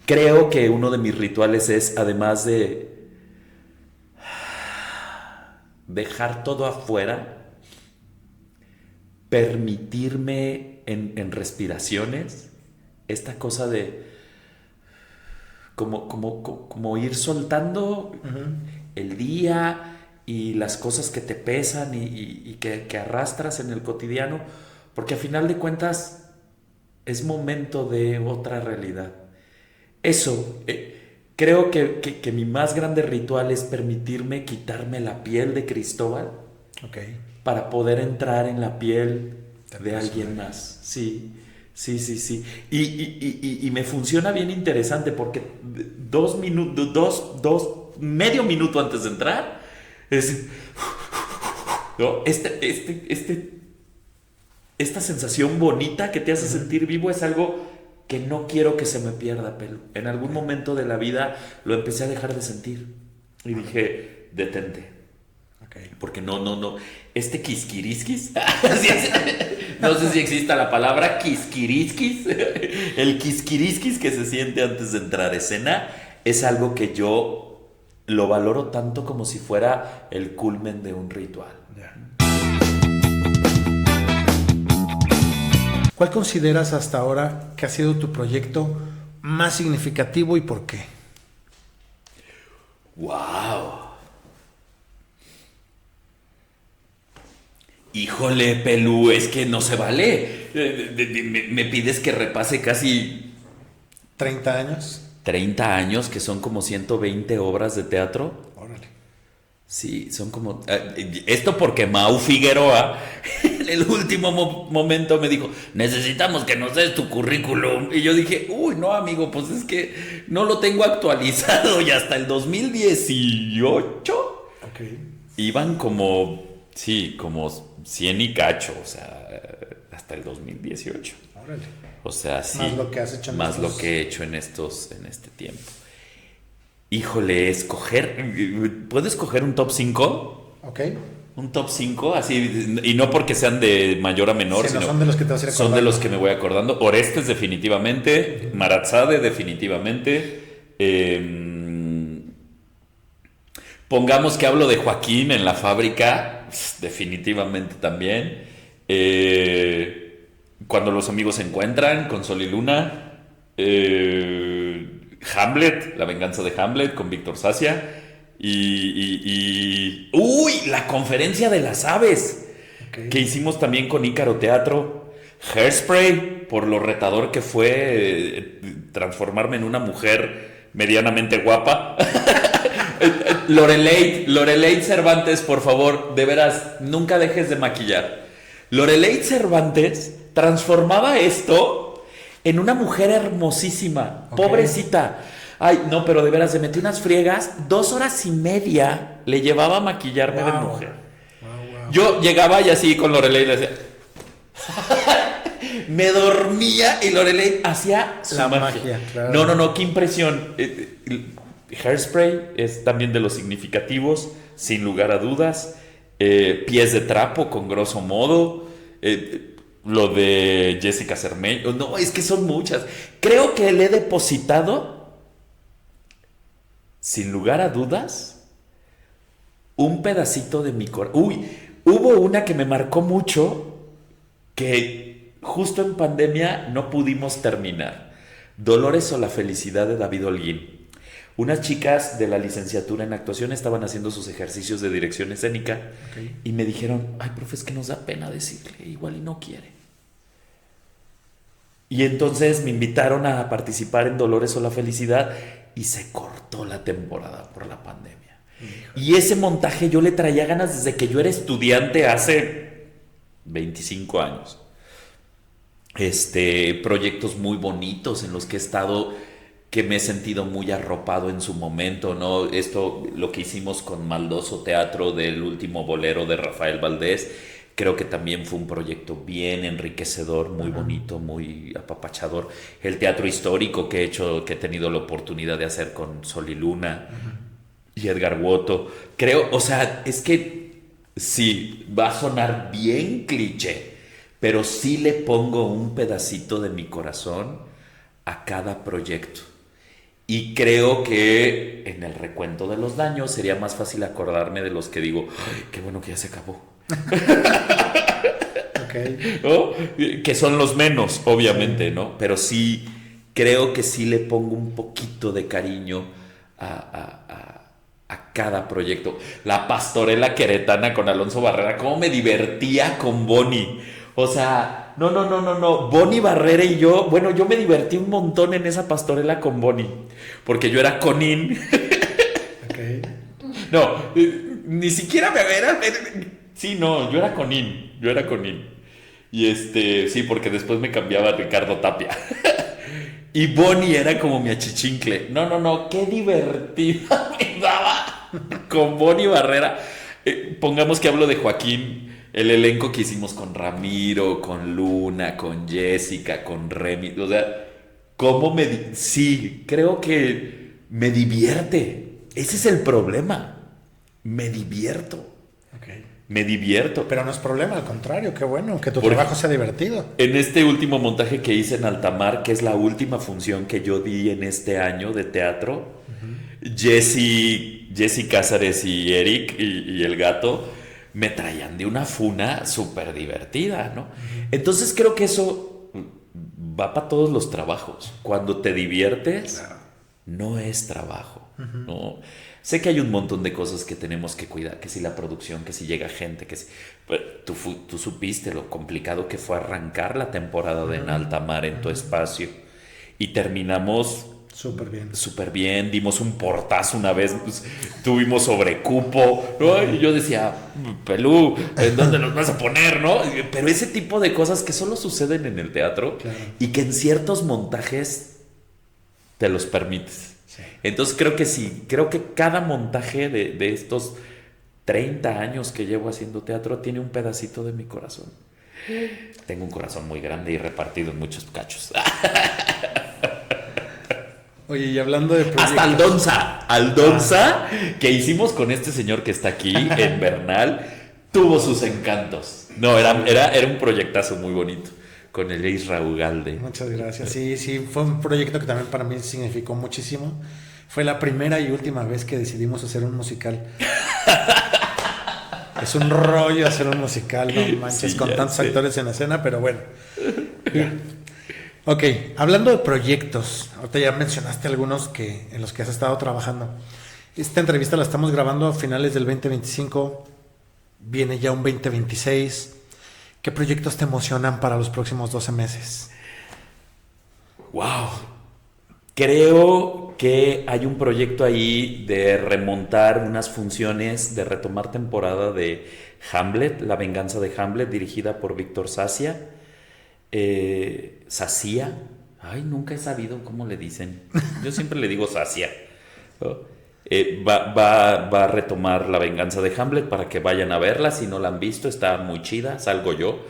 Creo que uno de mis rituales es, además de dejar todo afuera, permitirme en respiraciones esta cosa de como ir soltando el día y las cosas que te pesan y que arrastras en el cotidiano, porque a final de cuentas es momento de otra realidad. Eso, creo que mi más grande ritual es permitirme quitarme la piel de Cristóbal, okay, para poder entrar en la piel de alguien más. Sí. Y me funciona bien interesante porque medio minuto antes de entrar, ¿no? Esta sensación bonita que te hace sentir vivo es algo que no quiero que se me pierda, Pelu. En algún momento de la vida lo empecé a dejar de sentir y dije, detente. Okay. Porque no. Este quisquirisquis, no sé si exista la palabra quisquirisquis. El quisquirisquis que se siente antes de entrar a escena es algo que yo lo valoro tanto como si fuera el culmen de un ritual. Yeah. ¿Cuál consideras hasta ahora que ha sido tu proyecto más significativo y por qué? ¡Wow! Híjole, Pelú, es que no se vale. Me pides que repase casi... 30 años. 30 años, que son como 120 obras de teatro. Órale. Sí, son como... esto porque Mau Figueroa en el último momento me dijo, necesitamos que nos des tu currículum. Y yo dije, uy, no, amigo, pues es que no lo tengo actualizado. Y hasta el 2018 iban como 100 y cacho, o sea, hasta el 2018. Órale. O sea, sí. Más lo que has hecho en lo que he hecho en este tiempo. Híjole, ¿puedo escoger un top 5? Ok. Un top 5, así, y no porque sean de mayor a menor, sí, sino son de los que te vas a ir acordando. Son de los que me voy acordando. Orestes, definitivamente. Maratzade, definitivamente. Pongamos que hablo de Joaquín en la fábrica. definitivamente también. Cuando los amigos se encuentran, con Sol y Luna. Hamlet, La venganza de Hamlet, con Víctor Sacia. ¡Uy! La conferencia de las aves, que hicimos también con Ícaro Teatro. Hairspray, por lo retador que fue transformarme en una mujer medianamente guapa. Lorelei Cervantes, por favor, de veras, nunca dejes de maquillar. Lorelei Cervantes transformaba esto en una mujer hermosísima, pobrecita. Ay, no, pero de veras, se metió unas friegas, 2 horas y media le llevaba a maquillarme de mujer. Yo llegaba y así con Lorelei le decía... Me dormía y Lorelei hacía su magia. Claro. No, qué impresión. Hairspray es también de los significativos, sin lugar a dudas. Pies de trapo, con grosso modo. Lo de Jessica Cermeño. No, es que son muchas. Creo que le he depositado, sin lugar a dudas, un pedacito de mi corazón. Uy, hubo una que me marcó mucho, que justo en pandemia no pudimos terminar. Dolores o la felicidad, de David Holguín. Unas chicas de la licenciatura en actuación estaban haciendo sus ejercicios de dirección escénica y me dijeron, ay, profe, es que nos da pena decirle, igual y no quiere. Y entonces me invitaron a participar en Dolores o la felicidad y se cortó la temporada por la pandemia. Y ese montaje yo le traía ganas desde que yo era estudiante hace 25 años. Proyectos muy bonitos en los que he estado, que me he sentido muy arropado en su momento, ¿no? Esto, lo que hicimos con Maldoso Teatro del último bolero de Rafael Valdés, creo que también fue un proyecto bien enriquecedor, muy bonito, muy apapachador. El teatro histórico que he tenido la oportunidad de hacer con Sol y Luna y Edgar Woto. Creo, o sea, es que sí, va a sonar bien cliché, pero sí le pongo un pedacito de mi corazón a cada proyecto. Y creo que en el recuento de los daños sería más fácil acordarme de los que digo, ay, qué bueno que ya se acabó. ¿No? Que son los menos, obviamente, ¿no? Pero sí, creo que sí le pongo un poquito de cariño a cada proyecto. La Pastorela Queretana con Alonso Barrera, cómo me divertía con Bonnie. O sea, no. Bonnie Barrera y yo, bueno, yo me divertí un montón en esa pastorela con Bonnie, porque yo era Conín. No, ni siquiera me era. Sí, no, yo era Conín. Y sí, porque después me cambiaba a Ricardo Tapia. Y Bonnie era como mi achichincle. No, qué divertida me daba con Bonnie Barrera. Pongamos que hablo de Joaquín. El elenco que hicimos con Ramiro, con Luna, con Jessica, con Remy. O sea, sí, creo que me divierte. Ese es el problema. Me divierto. Me divierto. Pero no es problema, al contrario, qué bueno, que tu trabajo sea divertido. En este último montaje que hice en Altamar, que es la última función que yo di en este año de teatro, Jessy Cázares y Eric y el gato me traían de una funa súper divertida, ¿no? Entonces creo que eso va para todos los trabajos. Cuando te diviertes, no es trabajo, ¿no? Sé que hay un montón de cosas que tenemos que cuidar, que si la producción, que si llega gente, que si... Tú supiste lo complicado que fue arrancar la temporada de En Alta Mar en tu espacio. Y terminamos... Súper bien, dimos un portazo una vez, pues, tuvimos sobrecupo, ¿no? Y yo decía, Pelú, ¿en dónde nos vas a poner, no? Pero ese tipo de cosas que solo suceden en el teatro y que en ciertos montajes te los permites. Sí. Entonces creo que cada montaje de estos 30 años que llevo haciendo teatro tiene un pedacito de mi corazón. Tengo un corazón muy grande y repartido en muchos cachos. Oye, y hablando de proyectos... Hasta Aldonza, que hicimos con este señor que está aquí en Bernal, tuvo sus encantos. No, era un proyectazo muy bonito con el Isra Ugalde. Muchas gracias. Sí, fue un proyecto que también para mí significó muchísimo. Fue la primera y última vez que decidimos hacer un musical. Es un rollo hacer un musical, no manches, Sí, con ya tantos sé. actores en escena, pero bueno. Ya. Ok, hablando de proyectos, ahorita ya mencionaste algunos en los que has estado trabajando. Esta entrevista la estamos grabando a finales del 2025, viene ya un 2026. ¿Qué proyectos te emocionan para los próximos 12 meses? Wow. Creo que hay un proyecto ahí de remontar unas funciones, de retomar temporada de Hamlet, La venganza de Hamlet, dirigida por Víctor Sacia. Sacia. Ay, nunca he sabido cómo le dicen. Yo siempre le digo Sacia. ¿No? Va a retomar La venganza de Hamlet para que vayan a verla. Si no la han visto, está muy chida. Salgo yo.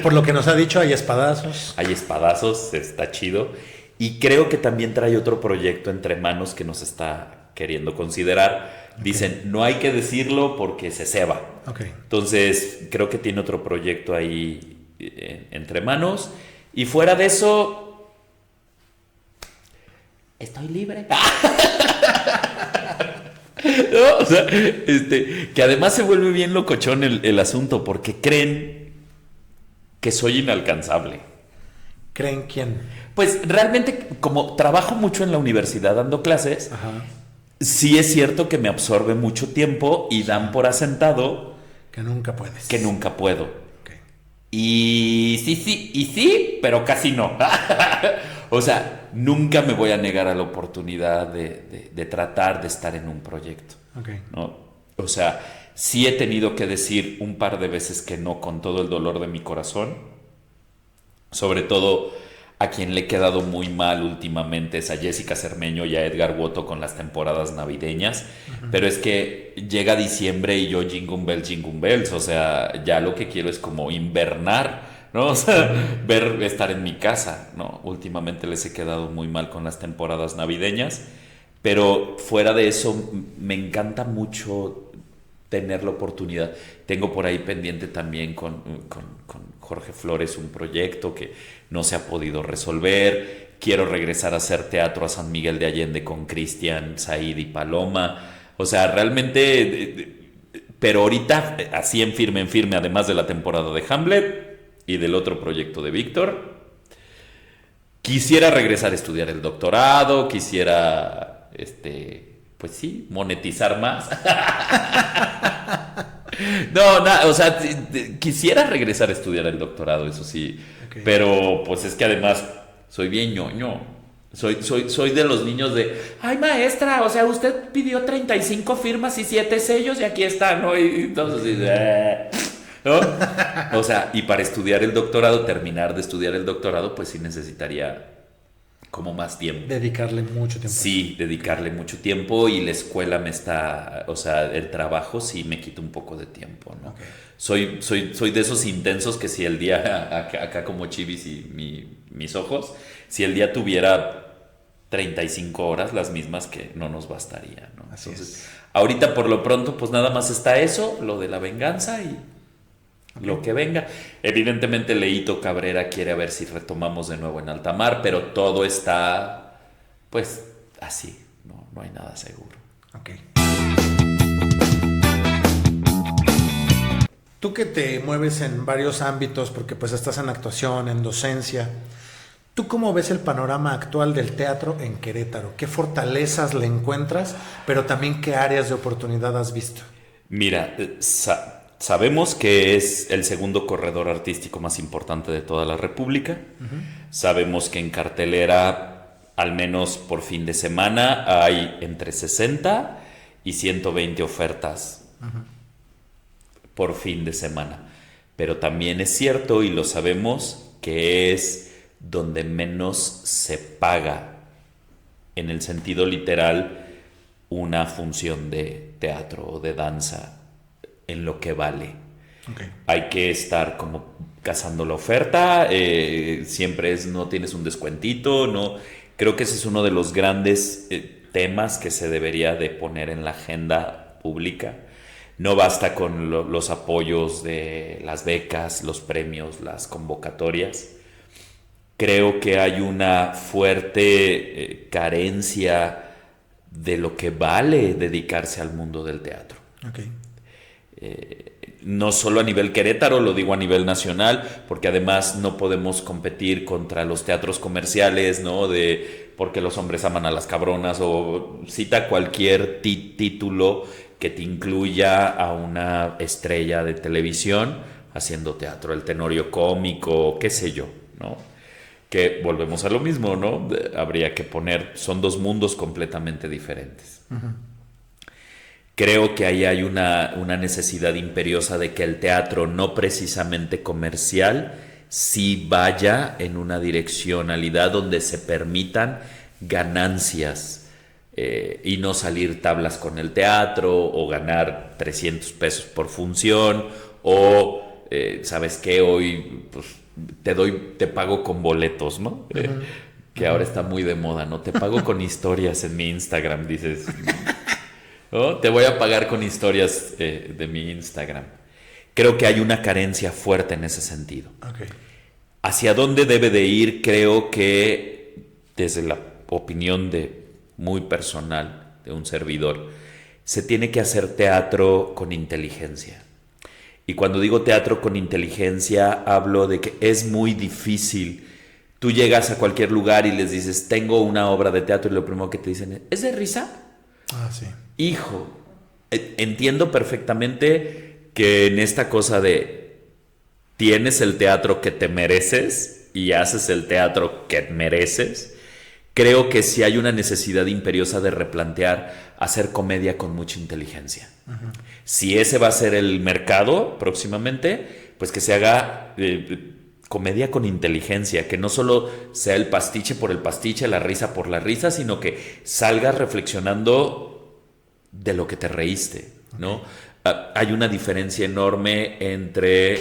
Por lo que nos ha dicho, hay espadazos. Hay espadazos, está chido. Y creo que también trae otro proyecto entre manos que nos está queriendo considerar. Dicen, no hay que decirlo porque se ceba. Okay. Entonces, creo que tiene otro proyecto ahí entre manos. Y fuera de eso, estoy libre. No, o sea, que además se vuelve bien locochón el asunto porque creen que soy inalcanzable. ¿Creen quién? Pues realmente, como trabajo mucho en la universidad dando clases, Ajá. sí es cierto que me absorbe mucho tiempo y dan por asentado Que nunca puedes. que nunca puedo. Ok. Y sí, pero casi no. O sea, nunca me voy a negar a la oportunidad de tratar de estar en un proyecto. Ok. ¿No? O sea, sí he tenido que decir un par de veces que no con todo el dolor de mi corazón. Sobre todo a quien le he quedado muy mal últimamente es a Jessica Cermeño y a Edgar Woto con las temporadas navideñas. Pero es que llega diciembre y yo Jingle Bells. O sea, ya lo que quiero es como invernar, ¿no? O sea, estar en mi casa, ¿no? Últimamente les he quedado muy mal con las temporadas navideñas. Pero fuera de eso, me encanta mucho tener la oportunidad. Tengo por ahí pendiente también con Jorge Flores un proyecto que no se ha podido resolver. Quiero regresar a hacer teatro a San Miguel de Allende con Cristian, Said y Paloma. O sea, realmente, pero ahorita así en firme, además de la temporada de Hamlet y del otro proyecto de Víctor, quisiera regresar a estudiar el doctorado, quisiera, pues sí, monetizar más. No, o sea, quisiera regresar a estudiar el doctorado, eso sí. Okay. Pero pues es que además soy bien ñoño. Soy de los niños de, ay maestra, o sea, usted pidió 35 firmas y 7 sellos y aquí está, ¿no? Y entonces, ¿no? O sea, y para estudiar el doctorado, terminar de estudiar el doctorado, pues sí necesitaría como más tiempo. Dedicarle mucho tiempo. Sí, dedicarle mucho tiempo y la escuela me está, o sea, el trabajo sí me quita un poco de tiempo, ¿no? Okay. Soy de esos intensos que si el día, acá como Chivis y mis ojos, si el día tuviera 35 horas, las mismas que no nos bastaría, ¿no? Así Entonces, es. Ahorita por lo pronto, pues nada más está eso, lo de la venganza y lo que venga. Evidentemente Leito Cabrera quiere a ver si retomamos de nuevo en alta mar, pero todo está pues así, no hay nada seguro. Ok. Tú que te mueves en varios ámbitos, porque pues estás en actuación, en docencia, ¿tú cómo ves el panorama actual del teatro en Querétaro? ¿Qué fortalezas le encuentras, pero también qué áreas de oportunidad has visto? Mira, sabemos que es el segundo corredor artístico más importante de toda la República. Uh-huh. Sabemos que en cartelera, al menos por fin de semana, hay entre 60 y 120 ofertas uh-huh. por fin de semana. Pero también es cierto, y lo sabemos, que es donde menos se paga, en el sentido literal, una función de teatro o de danza en lo que vale. Okay. Hay que estar como cazando la oferta, siempre no tienes un descuentito, no. Creo que ese es uno de los grandes temas que se debería de poner en la agenda pública. No basta con los apoyos de las becas, los premios, las convocatorias. Creo que hay una fuerte carencia de lo que vale dedicarse al mundo del teatro. Okay. no solo a nivel Querétaro, lo digo a nivel nacional, porque además no podemos competir contra los teatros comerciales, ¿no? De porque los hombres aman a las cabronas, o cita cualquier título que te incluya a una estrella de televisión haciendo teatro, el tenorio cómico, qué sé yo, ¿no? Que volvemos a lo mismo, ¿no? Habría que poner, son dos mundos completamente diferentes. Uh-huh. Creo que ahí hay una necesidad imperiosa de que el teatro, no precisamente comercial, sí vaya en una direccionalidad donde se permitan ganancias y no salir tablas con el teatro o ganar 300 pesos por función o, ¿sabes qué? Hoy pues, te pago con boletos, ¿no? Uh-huh. Que ahora está muy de moda, ¿no? Te pago con historias en mi Instagram, dices... ¿no? Te voy a pagar con historias de mi Instagram. Creo que hay una carencia fuerte en ese sentido. Okay. ¿Hacia dónde debe de ir? Creo que desde la opinión muy personal de un servidor, se tiene que hacer teatro con inteligencia. Y cuando digo teatro con inteligencia, hablo de que es muy difícil. Tú llegas a cualquier lugar y les dices, tengo una obra de teatro, y lo primero que te dicen es ¿de risa? Ah, sí. Hijo, entiendo perfectamente que en esta cosa de tienes el teatro que te mereces y haces el teatro que mereces, creo que sí hay una necesidad imperiosa de replantear hacer comedia con mucha inteligencia. Uh-huh. Si ese va a ser el mercado próximamente, pues que se haga comedia con inteligencia, que no solo sea el pastiche por el pastiche, la risa por la risa, sino que salgas reflexionando de lo que te reíste, ¿no? Hay una diferencia enorme entre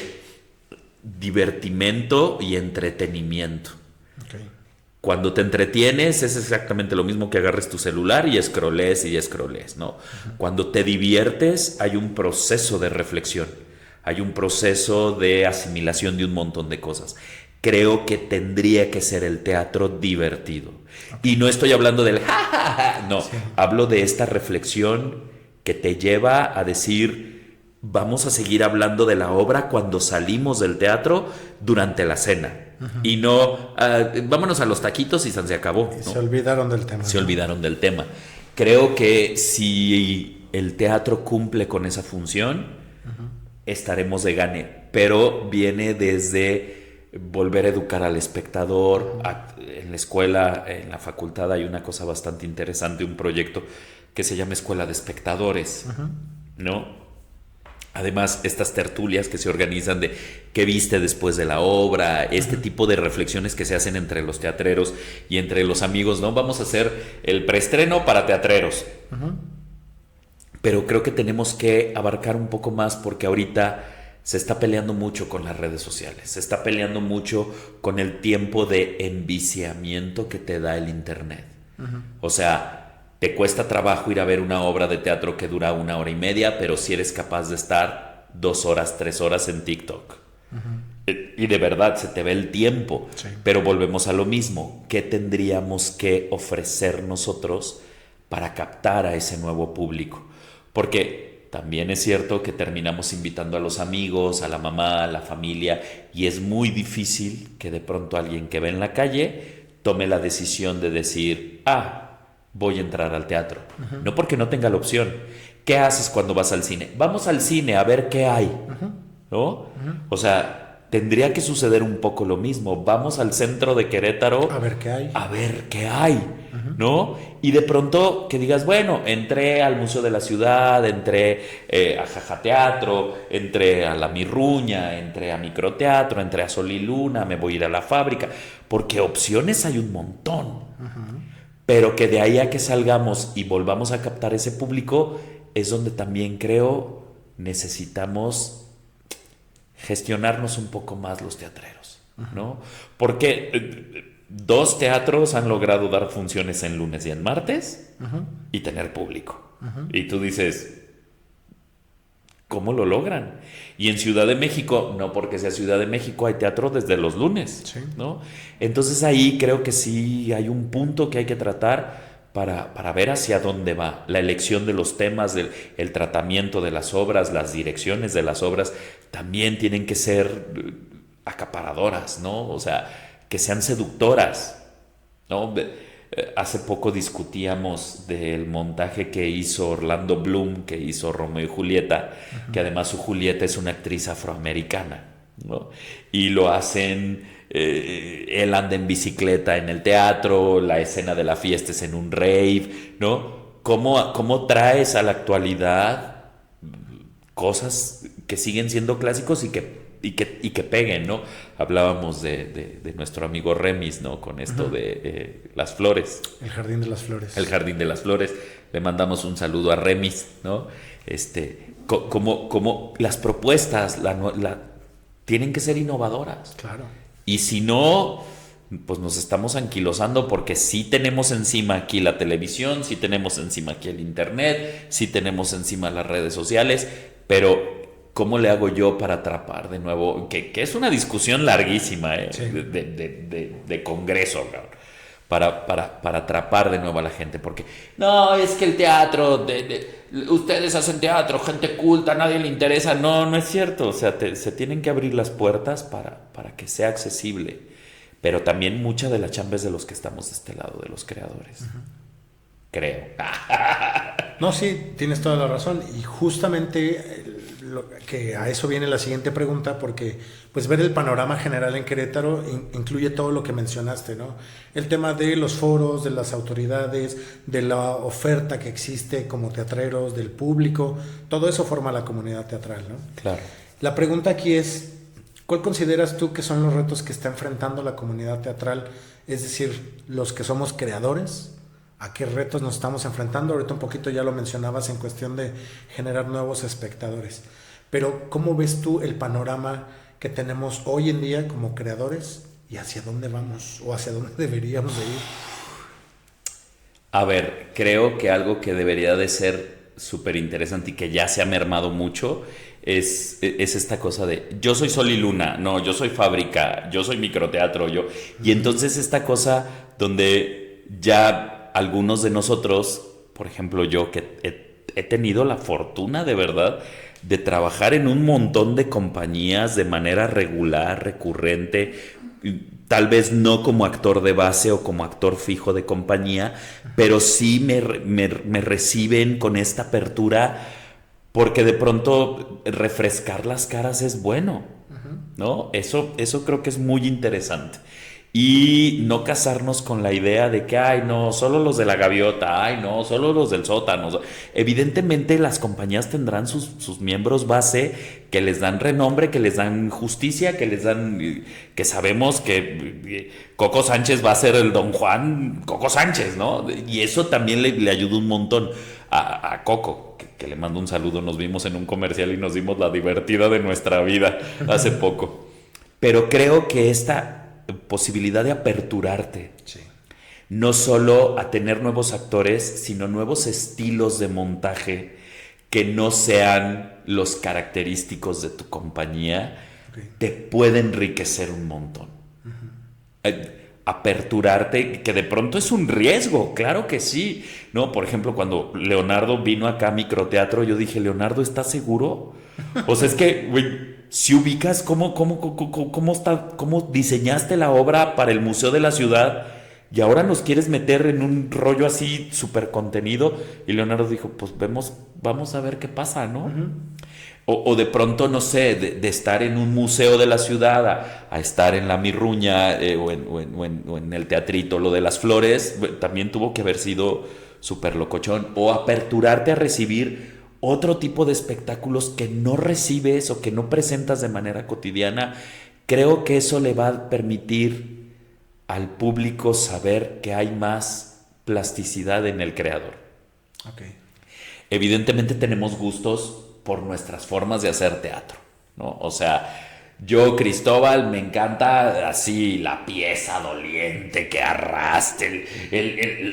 divertimento y entretenimiento. Okay. Cuando te entretienes es exactamente lo mismo que agarres tu celular y scrolles, ¿no? Uh-huh. Cuando te diviertes hay un proceso de reflexión, hay un proceso de asimilación de un montón de cosas. Creo que tendría que ser el teatro divertido. Okay. Y no estoy hablando del no, sí. Hablo de esta reflexión que te lleva a decir, vamos a seguir hablando de la obra cuando salimos del teatro durante la cena. Uh-huh. Y no, vámonos a los taquitos y se acabó, ¿no? Se olvidaron del tema. Se olvidaron del tema. Creo que si el teatro cumple con esa función, uh-huh, estaremos de gane. Pero viene desde volver a educar al espectador. En la escuela, en la facultad hay una cosa bastante interesante, un proyecto que se llama Escuela de Espectadores, uh-huh, ¿no? Además, estas tertulias que se organizan de qué viste después de la obra, uh-huh, tipo de reflexiones que se hacen entre los teatreros y entre los amigos, ¿no? Vamos a hacer el preestreno para teatreros. Uh-huh. Pero creo que tenemos que abarcar un poco más porque ahorita se está peleando mucho con las redes sociales, se está peleando mucho con el tiempo de enviciamiento que te da el internet. Uh-huh. O sea, te cuesta trabajo ir a ver una obra de teatro que dura 1 hora y media, pero si eres capaz de estar 2 horas, 3 horas en TikTok. Uh-huh. Y de verdad se te ve el tiempo. Sí. Pero volvemos a lo mismo. ¿Qué tendríamos que ofrecer nosotros para captar a ese nuevo público? Porque también es cierto que terminamos invitando a los amigos, a la mamá, a la familia, y es muy difícil que de pronto alguien que ve en la calle tome la decisión de decir, voy a entrar al teatro. Uh-huh. No porque no tenga la opción. ¿Qué haces cuando vas al cine? Vamos al cine a ver qué hay, uh-huh, ¿no? Uh-huh. O sea, tendría que suceder un poco lo mismo. Vamos al centro de Querétaro a ver qué hay. A ver qué hay, uh-huh, ¿no? Y de pronto que digas, bueno, entré al Museo de la Ciudad, entré a Jaja Teatro, entré a La Mirruña, entré a Microteatro, entré a Sol y Luna, me voy a ir a la Fábrica, porque opciones hay un montón. Uh-huh. Pero que de ahí a que salgamos y volvamos a captar ese público es donde también creo necesitamos gestionarnos un poco más los teatreros, ¿no? Porque 2 teatros han logrado dar funciones en lunes y en martes, uh-huh, y tener público. Uh-huh. Y tú dices, ¿cómo lo logran? Y en Ciudad de México, no porque sea Ciudad de México, hay teatro desde los lunes, sí, ¿no? Entonces ahí creo que sí hay un punto que hay que tratar para ver hacia dónde va. La elección de los temas, el tratamiento de las obras, las direcciones de las obras, también tienen que ser acaparadoras, ¿no? O sea, que sean seductoras, ¿no? Hace poco discutíamos del montaje que hizo Orlando Bloom, que hizo Romeo y Julieta, que además su Julieta es una actriz afroamericana, ¿no? Y lo hacen, él anda en bicicleta en el teatro, la escena de la fiesta es en un rave, ¿no? ¿Cómo traes a la actualidad cosas que siguen siendo clásicos y que peguen, ¿no? Hablábamos de nuestro amigo Remis, ¿no? Con esto de las flores. El Jardín de las Flores. El Jardín de las Flores. Le mandamos un saludo a Remis, ¿no? Como las propuestas tienen que ser innovadoras. Claro. Y si no, pues nos estamos anquilosando porque sí tenemos encima aquí la televisión, sí tenemos encima aquí el internet, sí tenemos encima las redes sociales, pero ¿cómo le hago yo para atrapar de nuevo? Que es una discusión larguísima, sí, de congreso, cabrón, para atrapar de nuevo a la gente. Porque no, es que el teatro, ustedes hacen teatro, gente culta, a nadie le interesa. No es cierto. O sea, se tienen que abrir las puertas para que sea accesible. Pero también mucha de la chamba es de los que estamos de este lado, de los creadores. Creo. No, sí, tienes toda la razón. Y justamente que a eso viene la siguiente pregunta, porque pues ver el panorama general en Querétaro incluye todo lo que mencionaste, ¿no? El tema de los foros, de las autoridades, de la oferta que existe como teatreros, del público, todo eso forma la comunidad teatral, ¿no? Claro. La pregunta aquí es, ¿cuál consideras tú que son los retos que está enfrentando la comunidad teatral? Es decir, los que somos creadores, ¿a qué retos nos estamos enfrentando? Ahorita un poquito ya lo mencionabas en cuestión de generar nuevos espectadores. Pero, ¿cómo ves tú el panorama que tenemos hoy en día como creadores y hacia dónde vamos o hacia dónde deberíamos de ir? A ver, creo que algo que debería de ser súper interesante y que ya se ha mermado mucho es esta cosa de yo soy Sol y Luna, no, yo soy Fábrica, yo soy microteatro, yo. Y entonces esta cosa donde ya algunos de nosotros, por ejemplo yo que he tenido la fortuna de verdad de trabajar en un montón de compañías de manera regular, recurrente, tal vez no como actor de base o como actor fijo de compañía, pero sí me reciben con esta apertura porque de pronto refrescar las caras es bueno, ¿no? Eso creo que es muy interesante. Y no casarnos con la idea de que, ay, no, solo los de la gaviota, ay, no, solo los del sótano. Evidentemente las compañías tendrán sus miembros base que les dan renombre, que les dan justicia, que sabemos que Coco Sánchez va a ser el Don Juan Coco Sánchez, ¿no? Y eso también le ayuda un montón a Coco, que le mando un saludo. Nos vimos en un comercial y nos dimos la divertida de nuestra vida hace poco. Pero creo que esta posibilidad de aperturarte, sí, no solo a tener nuevos actores, sino nuevos estilos de montaje que no sean los característicos de tu compañía, te puede enriquecer un montón. Aperturarte, que de pronto es un riesgo, claro que sí, ¿no? Por ejemplo, cuando Leonardo vino acá a Microteatro, yo dije, Leonardo, ¿estás seguro? O sea, es que, güey, si ubicas cómo diseñaste la obra para el Museo de la Ciudad y ahora nos quieres meter en un rollo así súper contenido. Y Leonardo dijo, pues vamos a ver qué pasa, ¿no? O de pronto, no sé, de estar en un museo de la ciudad a estar en la Mirruña o en el teatrito, lo de las flores, también tuvo que haber sido súper locochón. O aperturarte a recibir otro tipo de espectáculos que no recibes o que no presentas de manera cotidiana. Creo que eso le va a permitir al público saber que hay más plasticidad en el creador. Okay. Evidentemente tenemos gustos por nuestras formas de hacer teatro, ¿no? O sea, yo, Cristóbal, me encanta así la pieza doliente que arrastre,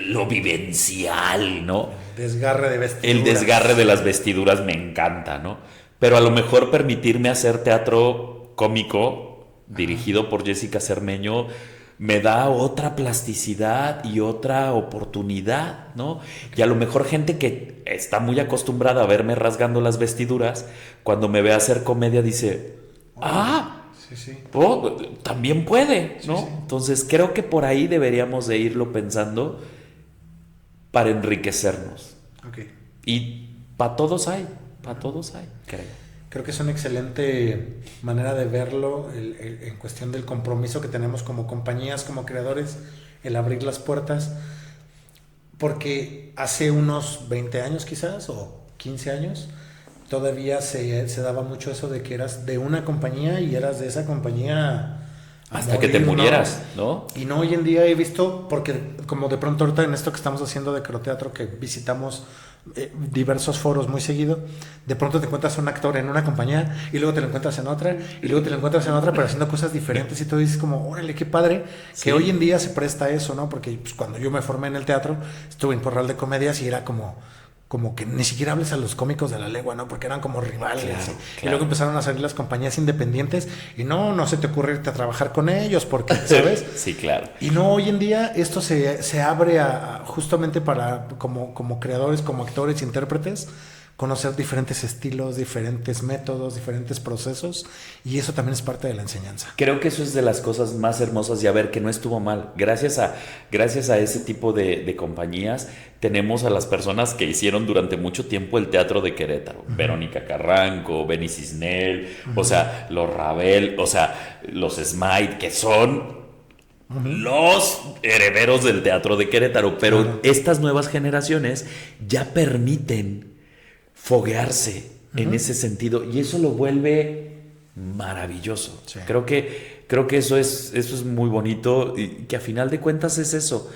lo vivencial, ¿no? Desgarre de vestiduras. El desgarre de las vestiduras me encanta, ¿no? Pero a lo mejor permitirme hacer teatro cómico, dirigido por Jessica Cermeño, me da otra plasticidad y otra oportunidad, ¿no? Y a lo mejor gente que está muy acostumbrada a verme rasgando las vestiduras, cuando me ve hacer comedia dice, Sí. oh, también puede, ¿no? Sí. Entonces creo que por ahí deberíamos de irlo pensando para enriquecernos. Ok. Y para todos hay, creo. Creo que es una excelente manera de verlo en cuestión del compromiso que tenemos como compañías, como creadores, el abrir las puertas, porque hace unos 20 años quizás, o 15 años, todavía se daba mucho eso de que eras de una compañía y eras de esa compañía hasta que te murieras, ¿no? Y no, hoy en día he visto, porque como de pronto ahorita en esto que estamos haciendo de Croteatro, que visitamos diversos foros muy seguido, de pronto te encuentras un actor en una compañía y luego te lo encuentras en otra y luego te lo encuentras en otra, pero haciendo cosas diferentes, y tú dices como, órale, qué padre, Sí. que hoy en día se presta eso, ¿no? Porque pues, cuando yo me formé en el teatro, estuve en Corral de Comedias y era como que ni siquiera hables a los cómicos de la legua, ¿no? Porque eran como rivales. Claro, Y luego empezaron a salir las compañías independientes y no se te ocurre irte a trabajar con ellos porque, ¿sabes? Sí, claro. Y no, hoy en día esto se abre justamente para, como creadores, como actores, intérpretes, conocer diferentes estilos, diferentes métodos, diferentes procesos, y eso también es parte de la enseñanza. Creo que eso es de las cosas más hermosas, y a ver, que no estuvo mal. Gracias a ese tipo de compañías tenemos a las personas que hicieron durante mucho tiempo el teatro de Querétaro. Uh-huh. Verónica Carranco, Benny Cisnel, uh-huh. O sea, los Ravel, o sea, los Smite, que son los herederos del teatro de Querétaro. Pero estas nuevas generaciones ya permiten foguearse en ese sentido, y eso lo vuelve maravilloso. Sí. Creo que eso es muy bonito, y que a final de cuentas es eso.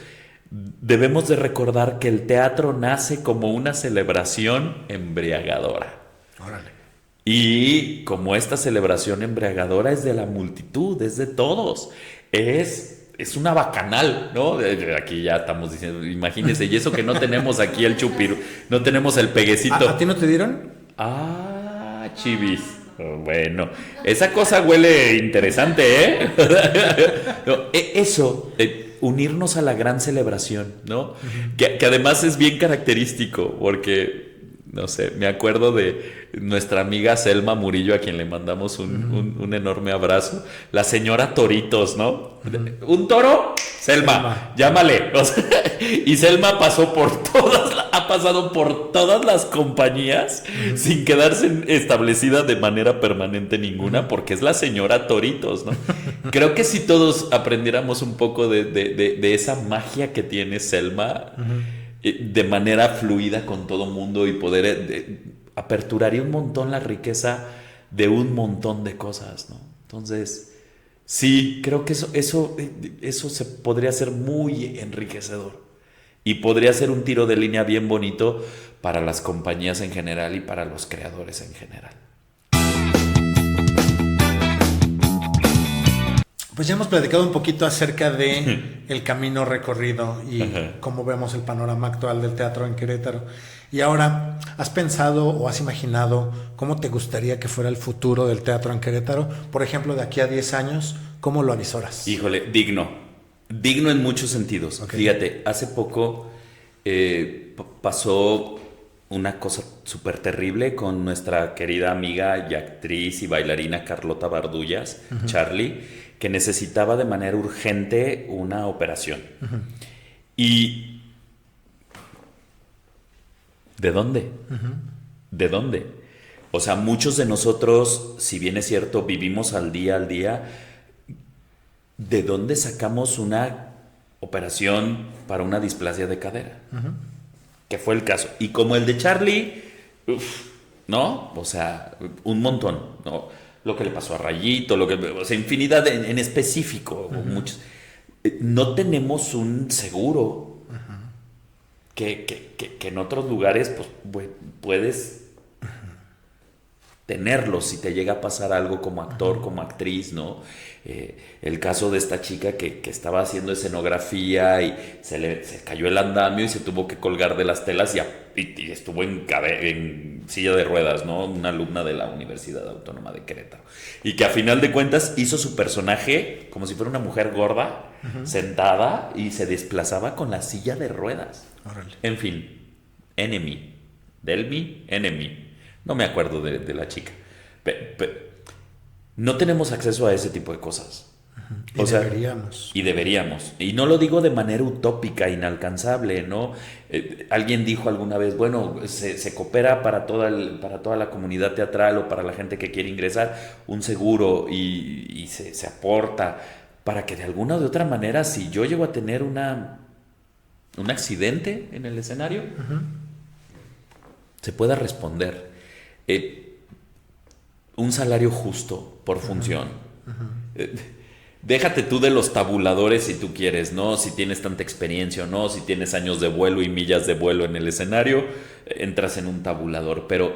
Debemos de recordar que el teatro nace como una celebración embriagadora. Órale. Y como esta celebración embriagadora es de la multitud, es de todos, es una bacanal, ¿no? Aquí ya estamos diciendo, imagínense, y eso que no tenemos aquí el chupiro, no tenemos el peguecito. ¿A ti no te dieron? Ah, chivis. Bueno, esa cosa huele interesante, ¿eh? No, eso, unirnos a la gran celebración, ¿no? Uh-huh. Que además es bien característico, porque, no sé, me acuerdo de nuestra amiga Selma Murillo, a quien le mandamos un enorme abrazo. La señora Toritos, ¿no? ¿Un toro? Selma, llámale. O sea, y Selma ha pasado por todas las compañías sin quedarse establecida de manera permanente ninguna, porque es la señora Toritos, ¿no? Creo que si todos aprendiéramos un poco de esa magia que tiene Selma, de manera fluida con todo mundo, y poder aperturaría un montón la riqueza de un montón de cosas, ¿no? Entonces, sí, creo que eso se podría ser muy enriquecedor, y podría ser un tiro de línea bien bonito para las compañías en general y para los creadores en general. Pues ya hemos platicado un poquito acerca de el camino recorrido y cómo vemos el panorama actual del teatro en Querétaro. Y ahora, ¿has pensado o has imaginado cómo te gustaría que fuera el futuro del teatro en Querétaro? Por ejemplo, de aquí a 10 años, ¿cómo lo avisoras? Híjole, digno en muchos sentidos. Okay. Fíjate, hace poco pasó una cosa súper terrible con nuestra querida amiga y actriz y bailarina Carlota Bardullas, Charlie, que necesitaba de manera urgente una operación. Y ¿de dónde? ¿De dónde? O sea, muchos de nosotros, si bien es cierto, vivimos al día, ¿de dónde sacamos una operación para una displasia de cadera? Que fue el caso. Y como el de Charlie, ¿no? O sea, un montón, ¿no? Lo que le pasó a Rayito, o sea, infinidad en específico, muchos. No tenemos un seguro que en otros lugares pues puedes tenerlo si te llega a pasar algo como actor, como actriz, ¿no? El caso de esta chica que estaba haciendo escenografía y se cayó el andamio y se tuvo que colgar de las telas y estuvo en silla de ruedas, ¿no? Una alumna de la Universidad Autónoma de Querétaro. Y que a final de cuentas hizo su personaje como si fuera una mujer gorda, sentada y se desplazaba con la silla de ruedas. Órale. En fin, Enemy. No me acuerdo de la chica. No tenemos acceso a ese tipo de cosas. Y deberíamos. Y deberíamos. Y no lo digo de manera utópica, inalcanzable, ¿no? Alguien dijo alguna vez, bueno, se coopera para toda la comunidad teatral o para la gente que quiere ingresar un seguro y se aporta para que de alguna o de otra manera, si yo llego a tener un accidente en el escenario, se pueda responder. Un salario justo por función. Déjate tú de los tabuladores si tú quieres, ¿no? Si tienes tanta experiencia o no, si tienes años de vuelo y millas de vuelo en el escenario, entras en un tabulador. Pero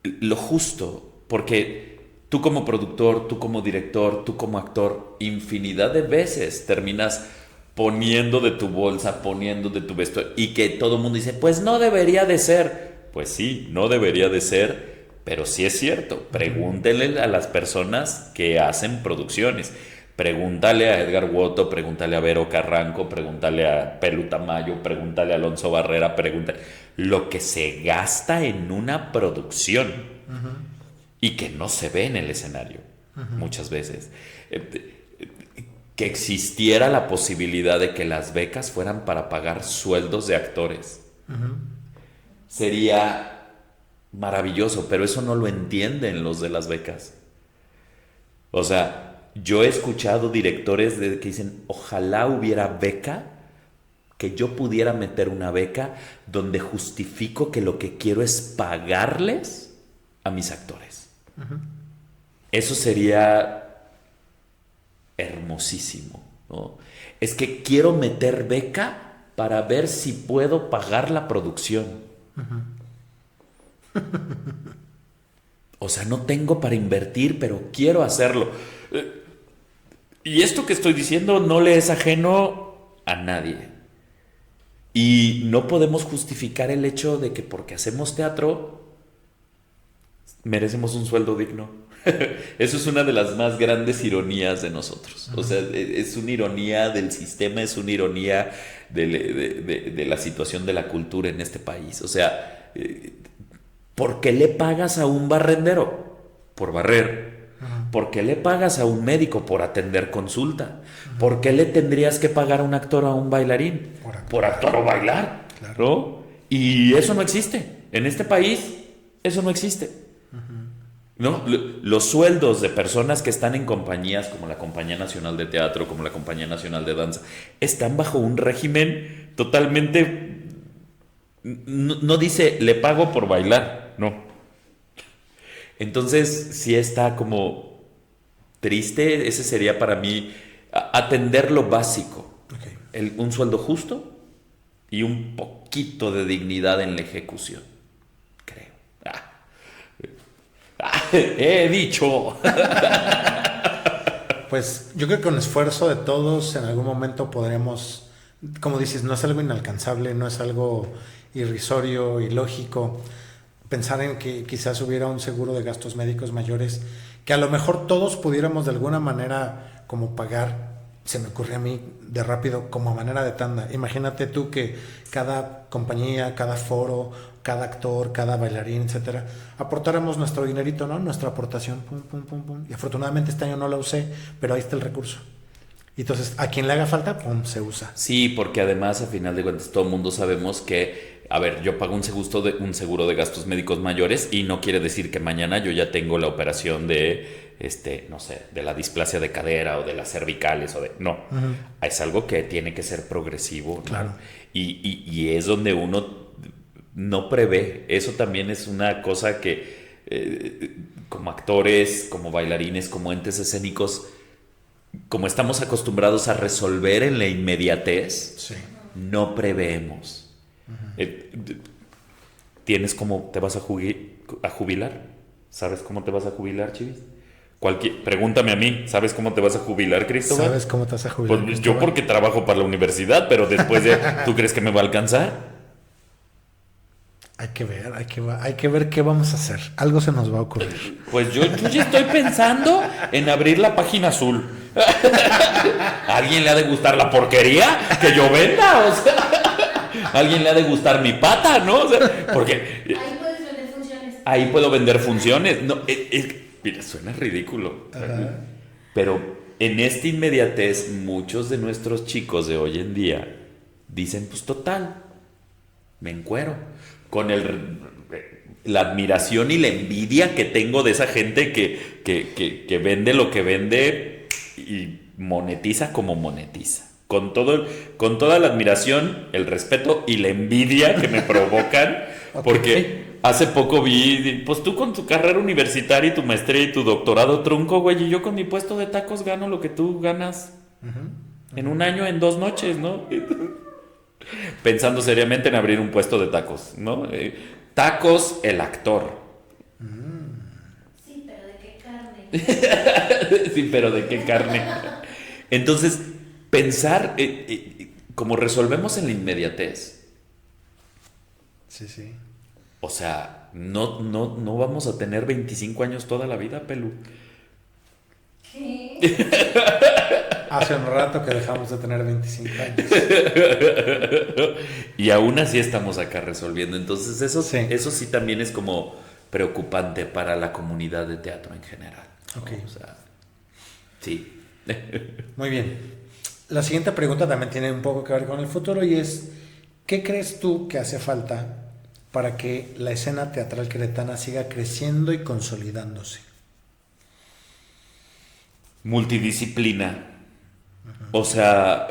lo justo, porque tú como productor, tú como director, tú como actor, infinidad de veces terminas poniendo de tu bolsa, poniendo de tu vestuario, y que todo el mundo dice, pues no debería de ser. Pues sí, no debería de ser, pero sí es cierto. Pregúntele a las personas que hacen producciones. Pregúntale a Edgar Woto, pregúntale a Vero Carranco, pregúntale a Pelu Tamayo, pregúntale a Alonso Barrera, pregúntale lo que se gasta en una producción y que no se ve en el escenario muchas veces. Que existiera la posibilidad de que las becas fueran para pagar sueldos de actores. Sería maravilloso, pero eso no lo entienden los de las becas. O sea, yo he escuchado directores que dicen, ojalá hubiera beca, que yo pudiera meter una beca donde justifico que lo que quiero es pagarles a mis actores. Eso sería hermosísimo, ¿no? Es que quiero meter beca para ver si puedo pagar la producción. O sea, no tengo para invertir, pero quiero hacerlo. Y esto que estoy diciendo no le es ajeno a nadie. Y no podemos justificar el hecho de que porque hacemos teatro merecemos un sueldo digno. Eso es una de las más grandes ironías de nosotros. O sea, es una ironía del sistema, es una ironía de la situación de la cultura en este país. O sea, ¿por qué le pagas a un barrendero? Por barrer. ¿Por qué le pagas a un médico? Por atender consulta. ¿Por qué le tendrías que pagar a un actor o a un bailarín? Por actuar o bailar. Claro. ¿No? Y eso no existe. En este país, eso no existe. ¿No? Los sueldos de personas que están en compañías como la Compañía Nacional de Teatro, como la Compañía Nacional de Danza, están bajo un régimen totalmente... No dice, le pago por bailar. No. Entonces, sí está como triste. Ese sería para mí atender lo básico. Un sueldo justo y un poquito de dignidad en la ejecución, creo. He dicho. Pues yo creo que con esfuerzo de todos en algún momento podremos, como dices, no es algo inalcanzable, no es algo irrisorio, ilógico. Pensar en que quizás hubiera un seguro de gastos médicos mayores, que a lo mejor todos pudiéramos de alguna manera como pagar, se me ocurre a mí de rápido, como manera de tanda. Imagínate tú que cada compañía, cada foro, cada actor, cada bailarín, etcétera, aportáramos nuestro dinerito, ¿no? Nuestra aportación, pum. Y afortunadamente este año no la usé, pero ahí está el recurso. Y entonces, a quien le haga falta, pum, se usa. Sí, porque además, a final de cuentas, todo el mundo sabemos que, a ver, yo pago un seguro de gastos médicos mayores y no quiere decir que mañana yo ya tengo la operación de, no sé, de la displasia de cadera o de las cervicales o de... No, es algo que tiene que ser progresivo, ¿no? Claro. Y es donde uno no prevé. Eso también es una cosa que, como actores, como bailarines, como entes escénicos, como estamos acostumbrados a resolver en la inmediatez, Sí. no preveemos. ¿Tienes cómo te vas a jubilar? ¿Sabes cómo te vas a jubilar, Chivis? Pregúntame a mí, ¿sabes cómo te vas a jubilar, Cristóbal? ¿Sabes cómo te vas a jubilar? Pues yo porque trabajo para la universidad, pero después de... ¿Tú crees que me va a alcanzar? hay que ver qué vamos a hacer. Algo se nos va a ocurrir. Pues yo ya estoy pensando en abrir la página azul. ¿A alguien le ha de gustar la porquería que yo venda? O sea, ¿a alguien le ha de gustar mi pata, no? O sea, porque Ahí puedes vender funciones. ahí puedo vender funciones. No, mira, suena ridículo. Ajá. Pero en esta inmediatez, muchos de nuestros chicos de hoy en día dicen, pues total, me encuero. Con la admiración y la envidia que tengo de esa gente que vende lo que vende y monetiza como monetiza. Con toda la admiración, el respeto y la envidia que me provocan, Ok. porque hace poco vi, pues tú con tu carrera universitaria y tu maestría y tu doctorado trunco, güey, y yo con mi puesto de tacos gano lo que tú ganas en un año, en 2 noches, ¿no? Pensando seriamente en abrir un puesto de tacos, ¿no? Tacos, el actor. Sí, pero ¿de qué carne? Sí, pero ¿de qué carne? Entonces, pensar, como resolvemos en la inmediatez, Sí. o sea, no vamos a tener 25 años toda la vida, Pelu. ¿Qué? Hace un rato que dejamos de tener 25 años. Y aún así estamos acá resolviendo. Entonces, eso sí también es como preocupante para la comunidad de teatro en general. Ok. O sea, sí. Muy bien. La siguiente pregunta también tiene un poco que ver con el futuro y es, ¿qué crees tú que hace falta para que la escena teatral queretana siga creciendo y consolidándose? Multidisciplina. O sea,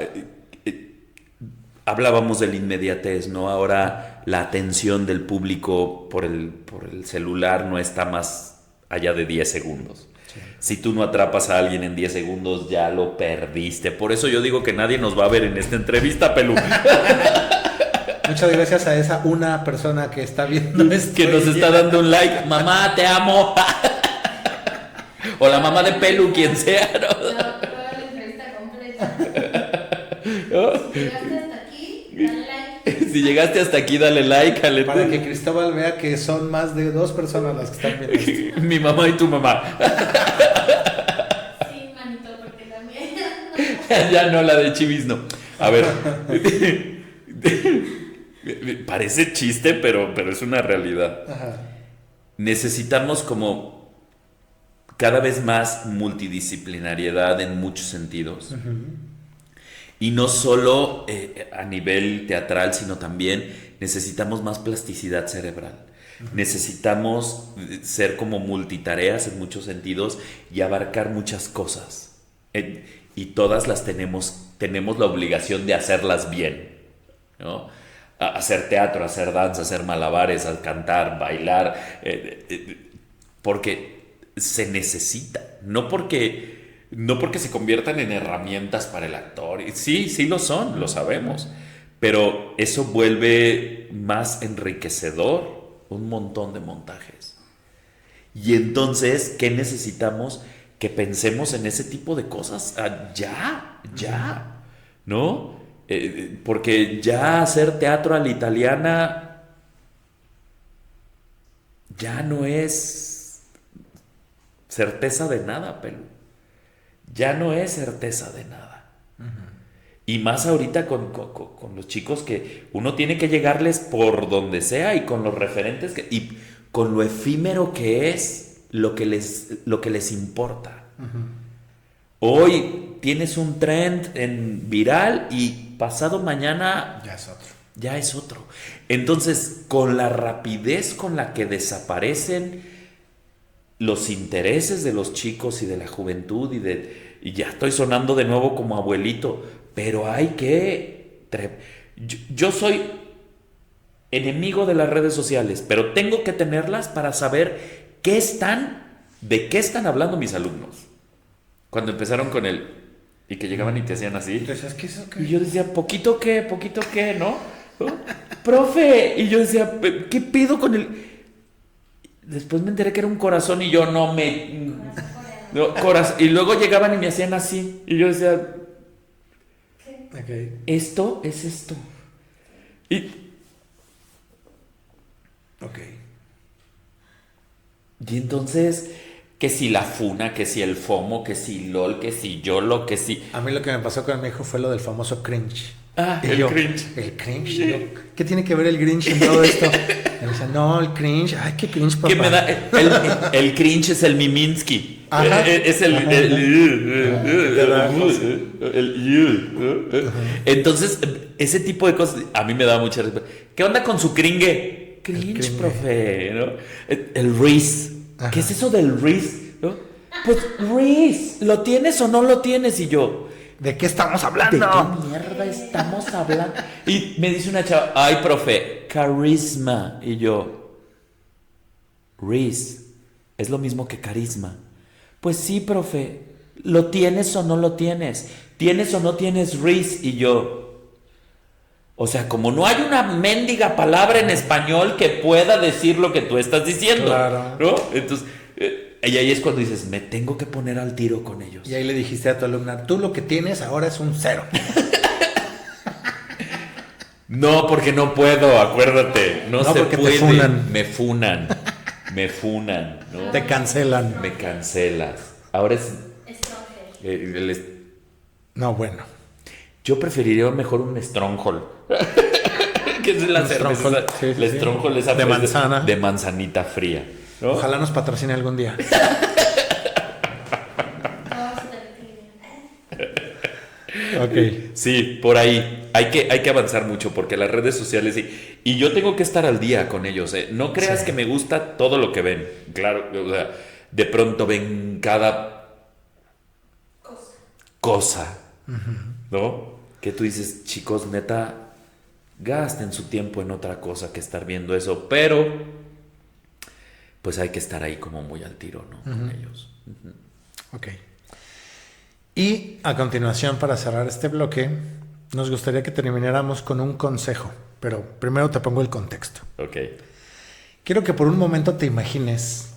hablábamos de la inmediatez, ¿no? Ahora la atención del público por el celular no está más allá de 10 segundos. Sí. Si tú no atrapas a alguien en 10 segundos, ya lo perdiste. Por eso yo digo que nadie nos va a ver en esta entrevista, Pelú. Muchas gracias a esa una persona que está viendo esto. Que nos está dando un like. Mamá, te amo. O la mamá de Pelu, quien sea, ¿no? No, toda la entrevista completa. Si llegaste hasta aquí, dale like. Si llegaste hasta aquí, dale like. Para que Cristóbal vea que son más de 2 personas las que están viendo esto. Mi mamá y tu mamá. Sí, manito, porque también. Ya no, la de Chivis no. A ver. Parece chiste, pero es una realidad. Ajá. Necesitamos como cada vez más multidisciplinariedad en muchos sentidos. Y no solo a nivel teatral, sino también necesitamos más plasticidad cerebral. Necesitamos ser como multitareas en muchos sentidos y abarcar muchas cosas. Y todas las tenemos la obligación de hacerlas bien, ¿no? Hacer teatro, hacer danza, hacer malabares, cantar, bailar, porque se necesita, no porque se conviertan en herramientas para el actor. Sí lo son, lo sabemos, pero eso vuelve más enriquecedor un montón de montajes. Y entonces, ¿qué necesitamos? Que pensemos en ese tipo de cosas ya, ¿no? Porque ya hacer teatro a la italiana ya no es certeza de nada, Pelu. Ya no es certeza de nada. Y más ahorita con los chicos que uno tiene que llegarles por donde sea y con los referentes y con lo efímero que es lo que les importa. Hoy tienes un trend en viral y pasado mañana ya es otro. Entonces, con la rapidez con la que desaparecen los intereses de los chicos y de la juventud y ya estoy sonando de nuevo como abuelito, pero hay que... Yo soy enemigo de las redes sociales, pero tengo que tenerlas para saber de qué están hablando mis alumnos. Cuando empezaron con él y que llegaban y te hacían así. Entonces, ¿qué es eso? Y yo decía, poquito qué, ¿no? Profe. Y yo decía, ¿qué pido con el...? Después me enteré que era un corazón y yo no me... Y luego llegaban y me hacían así. Y yo decía, Okay. esto es esto. Y Y entonces, que si la funa, que si el FOMO, que si LOL, que si YOLO, que si... A mí lo que me pasó con mi hijo fue lo del famoso cringe. Ah, Y el yo, cringe. El cringe. Y yo, ¿qué tiene que ver el cringe en todo esto? Y me dice, no, el cringe. Ay, qué cringe, papá. ¿Qué me da? El cringe es el Miminsky. Ajá. Es el... Entonces, ese tipo de cosas a mí me da mucha respeto. ¿Qué onda con su cringe? Cringe, cringe. profe, ¿no? El Reese. Ajá. ¿Qué es eso del Reese? ¿No? Pues Reese, ¿lo tienes o no lo tienes? Y yo... ¿De qué estamos ¿De hablando? qué mierda estamos hablando? Y me dice una chava, ay, profe, carisma. Y yo, Reese, es lo mismo que carisma. Pues sí, profe, ¿lo tienes o no lo tienes? ¿Tienes o no tienes Reese? Y yo, o sea, como no hay una mendiga palabra en español que pueda decir lo que tú estás diciendo, Claro. ¿no? Entonces, y ahí es cuando dices, me tengo que poner al tiro con ellos. Y ahí le dijiste a tu alumna, tú lo que tienes ahora es un 0. No, porque no puedo, acuérdate. No se porque te puede. funan. Me funan. Me funan, ¿no? Te cancelan. Me cancelas. Ahora es. Stalker. No, bueno. Yo preferiría mejor un Stronghold. Que es la Un cerveza. Stronghold, sí, La sí. Stronghold esa De pues, manzana. De manzanita fría. ¿no? Ojalá nos patrocine algún día. Vamos a tener que Ok. Sí, por ahí. Hay que avanzar mucho porque las redes sociales y yo tengo que estar al día con ellos. No creas Sí. que me gusta todo lo que ven. Claro, o sea, de pronto ven cada cosa, ¿no? Que tú dices, chicos, neta, gasten su tiempo en otra cosa que estar viendo eso, pero pues hay que estar ahí como muy al tiro, ¿no? Con ellos. Ok. Y a continuación, para cerrar este bloque, nos gustaría que termináramos con un consejo, pero primero te pongo el contexto. Ok. Quiero que por un momento te imagines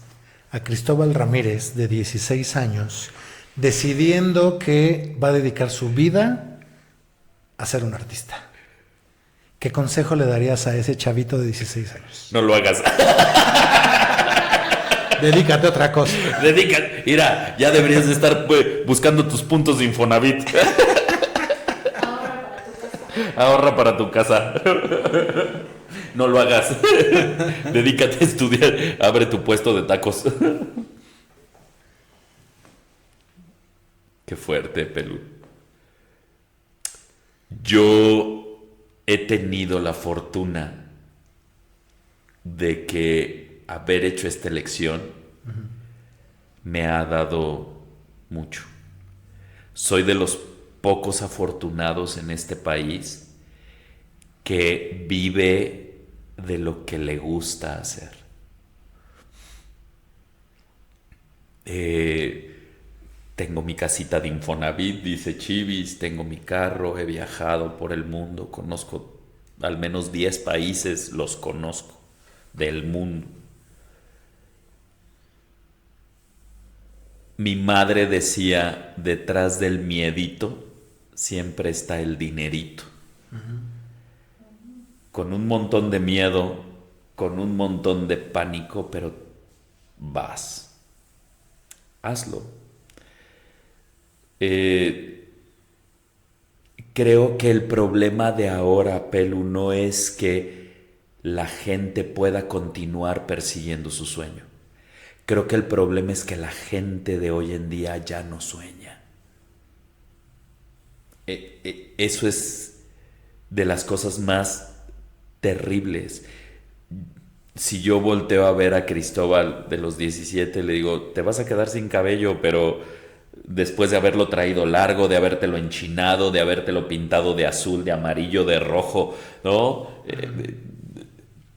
a Cristóbal Ramírez, de 16 años, decidiendo que va a dedicar su vida a ser un artista. ¿Qué consejo le darías a ese chavito de 16 años? No lo hagas. Dedícate a otra cosa. Mira, ya deberías de estar buscando tus puntos de Infonavit. Ahorra para tu casa. No lo hagas. Dedícate a estudiar. Abre tu puesto de tacos. Qué fuerte, Pelú. Yo he tenido la fortuna de que haber hecho esta elección me ha dado mucho. Soy de los pocos afortunados en este país que vive de lo que le gusta hacer. Tengo mi casita de Infonavit, dice Chivis, tengo mi carro, he viajado por el mundo, conozco al menos 10 países, los conozco del mundo. Mi madre decía, detrás del miedito siempre está el dinerito. Con un montón de miedo, con un montón de pánico, pero vas. Hazlo. Creo que el problema de ahora, Pelu, no es que la gente pueda continuar persiguiendo su sueño. Creo que el problema es que la gente de hoy en día ya no sueña. Eso es de las cosas más terribles. Si yo volteo a ver a Cristóbal de los 17, le digo, te vas a quedar sin cabello, pero después de haberlo traído largo, de habértelo enchinado, de habértelo pintado de azul, de amarillo, de rojo, ¿no?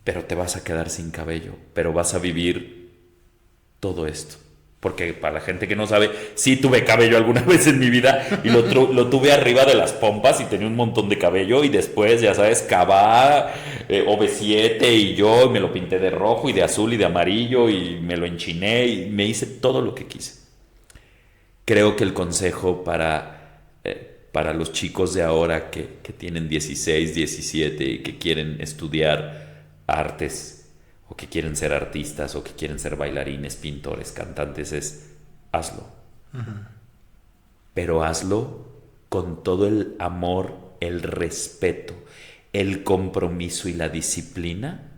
Pero te vas a quedar sin cabello, pero vas a vivir todo esto. Porque para la gente que no sabe, sí tuve cabello alguna vez en mi vida y lo tuve arriba de las pompas y tenía un montón de cabello y después, ya sabes, Cabá, OV7 y yo me lo pinté de rojo y de azul y de amarillo y me lo enchiné y me hice todo lo que quise. Creo que el consejo para los chicos de ahora que tienen 16, 17 y que quieren estudiar artes o que quieren ser artistas, o que quieren ser bailarines, pintores, cantantes, es hazlo. Pero hazlo con todo el amor, el respeto, el compromiso y la disciplina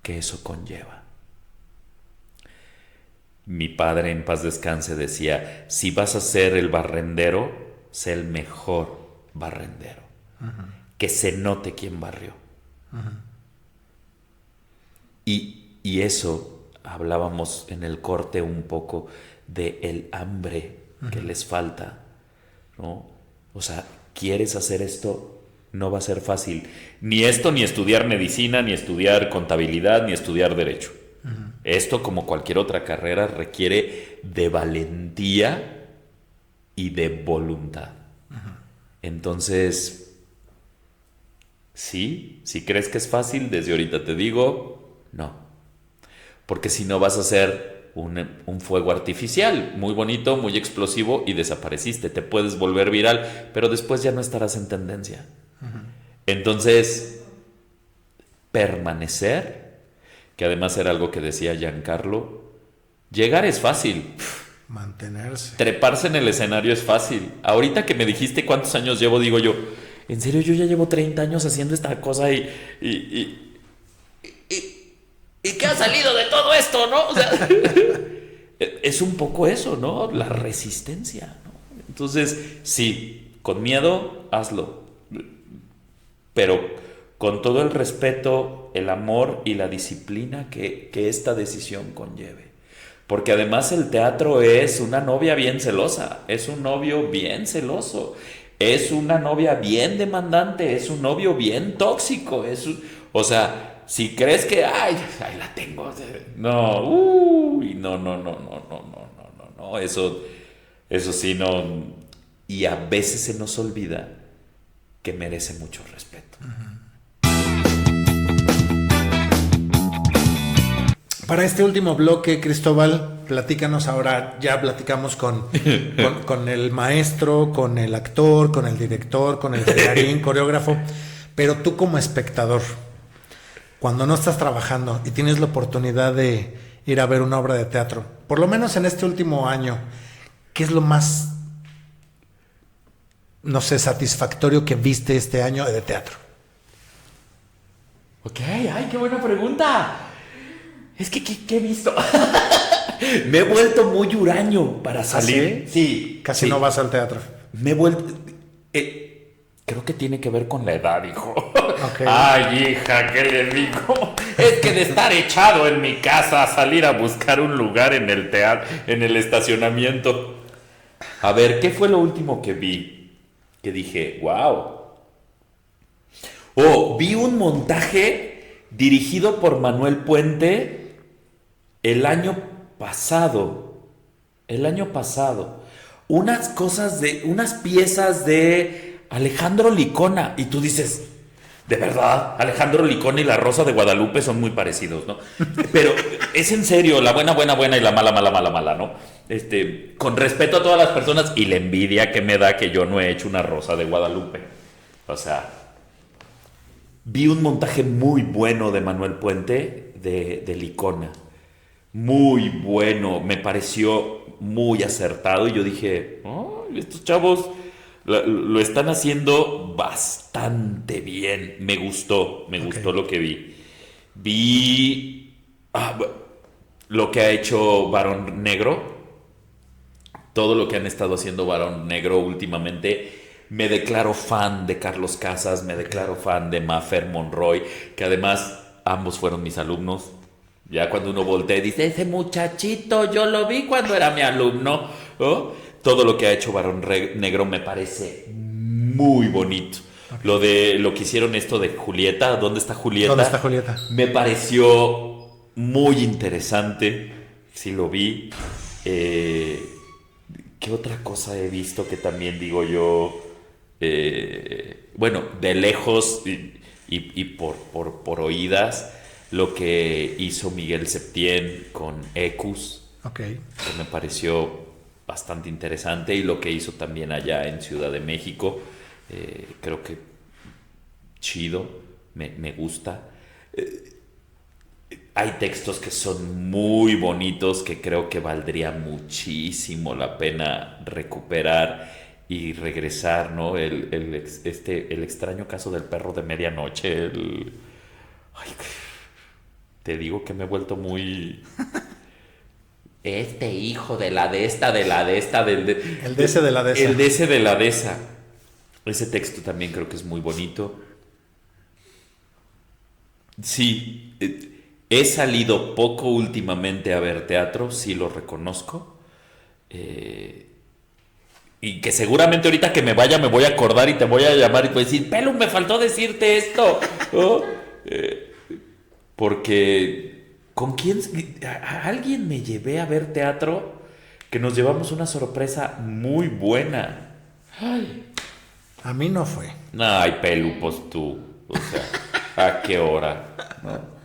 que eso conlleva. Mi padre, en paz descanse, decía, si vas a ser el barrendero, sé el mejor barrendero. Que se note quién barrió. Y eso, hablábamos en el corte un poco de el hambre que les falta, ¿no? O sea, ¿quieres hacer esto? No va a ser fácil. Ni esto, ni estudiar medicina, ni estudiar contabilidad, ni estudiar derecho. Esto, como cualquier otra carrera, requiere de valentía y de voluntad. Entonces, sí, si crees que es fácil, desde ahorita te digo, no. Porque si no vas a hacer un fuego artificial, muy bonito, muy explosivo, y desapareciste. Te puedes volver viral, pero después ya no estarás en tendencia. Entonces, permanecer, que además era algo que decía Giancarlo, llegar es fácil. Mantenerse. Treparse en el escenario es fácil. Ahorita que me dijiste cuántos años llevo, digo yo, en serio, yo ya llevo 30 años haciendo esta cosa y ¿qué ha salido de todo esto, no? O sea, es un poco eso, ¿no? La resistencia, ¿no? Entonces, sí, con miedo, hazlo. Pero con todo el respeto, el amor y la disciplina que esta decisión conlleve. Porque además el teatro es una novia bien celosa, es un novio bien celoso, es una novia bien demandante, es un novio bien tóxico, o sea, si crees que, ay, la tengo, no, no, eso sí, no, y a veces se nos olvida que merece mucho respeto. Para este último bloque, Cristóbal, platícanos ahora, ya platicamos con el maestro, con el actor, con el director, con el bailarín, coreógrafo, pero tú como espectador, cuando no estás trabajando y tienes la oportunidad de ir a ver una obra de teatro, por lo menos en este último año, ¿qué es lo más, no sé, satisfactorio que viste este año de teatro? Ok, ay, qué buena pregunta. Es que, ¿qué he visto? Me he vuelto muy huraño para salir. ¿Ah, sí? Sí. Casi sí. no vas al teatro. Me he vuelto... creo que tiene que ver con la edad, hijo. Okay. Ay, hija, ¿qué le digo? Es que de estar echado en mi casa a salir a buscar un lugar en el teatro, en el estacionamiento. A ver, ¿qué fue lo último que vi? Que dije, wow. Oh, vi un montaje dirigido por Manuel Puente el año pasado, unas piezas de Alejandro Licona, y tú dices, de verdad, Alejandro Licona y la Rosa de Guadalupe son muy parecidos, ¿no? Pero es en serio, la buena y la mala, ¿no? Con respeto a todas las personas y la envidia que me da que yo no he hecho una Rosa de Guadalupe. O sea, vi un montaje muy bueno de Manuel Puente de Licona. Muy bueno, me pareció muy acertado y yo dije, oh, estos chavos lo están haciendo bastante bien. Me gustó lo que vi. Vi lo que ha hecho Barón Negro, todo lo que han estado haciendo Barón Negro últimamente. Me declaro fan de Carlos Casas, me declaro fan de Mafer Monroy, que además ambos fueron mis alumnos. Ya cuando uno voltea y dice, ese muchachito, yo lo vi cuando era mi alumno, ¿oh? Todo lo que ha hecho Barón Negro me parece muy bonito. Okay. Lo que hicieron esto de Julieta, ¿dónde está Julieta? ¿Dónde está Julieta? Me pareció muy interesante, sí lo vi. ¿Qué otra cosa he visto que también digo yo? Bueno, de lejos y por oídas, lo que hizo Miguel Septién con Ecus, okay, que me pareció bastante interesante, y lo que hizo también allá en Ciudad de México, creo que chido, me gusta. hay textos que son muy bonitos que creo que valdría muchísimo la pena recuperar y regresar, ¿no? El extraño caso del perro de medianoche. Ay, te digo que me he vuelto muy... Este hijo de la de esta, de la de esta, El de ese de la de esa. El de ese de la de esa. Ese texto también creo que es muy bonito. Sí, he salido poco últimamente a ver teatro, sí lo reconozco. Y que seguramente ahorita que me vaya me voy a acordar y te voy a llamar y voy a decir, Pelu, me faltó decirte esto, ¿no? Porque ¿con quién? A alguien me llevé a ver teatro que nos llevamos una sorpresa muy buena. Ay. A mí no fue. Ay, Pelu, pues tú. O sea, ¿a qué hora? ¿No?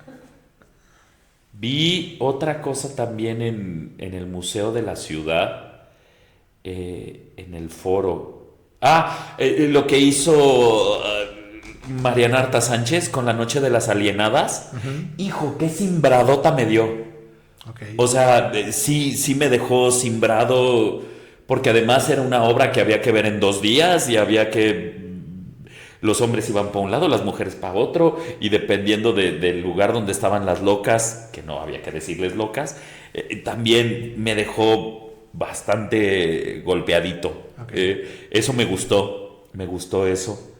Vi otra cosa también en el Museo de la Ciudad, en el foro. Lo que hizo Mariana Arta Sánchez con La Noche de las Alienadas. Uh-huh. Hijo, qué cimbradota me dio. Okay. O sea, sí me dejó cimbrado, porque además era una obra que había que ver en 2 días y había que... Los hombres iban para un lado, las mujeres para otro, y dependiendo del lugar donde estaban las locas, que no había que decirles locas, también me dejó bastante golpeadito. Okay. Eso me gustó eso,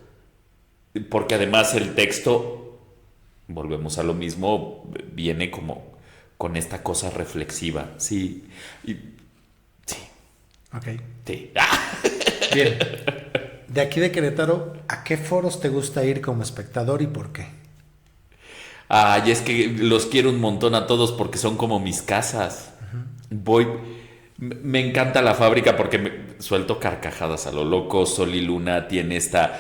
porque además el texto, volvemos a lo mismo, viene como con esta cosa reflexiva, sí. Sí. Ok. Sí. Bien. De aquí de Querétaro, ¿a qué foros te gusta ir como espectador y por qué? Ay, es que los quiero un montón a todos porque son como mis casas. Uh-huh. Me encanta la fábrica porque suelto carcajadas a lo loco. Sol y Luna tiene esta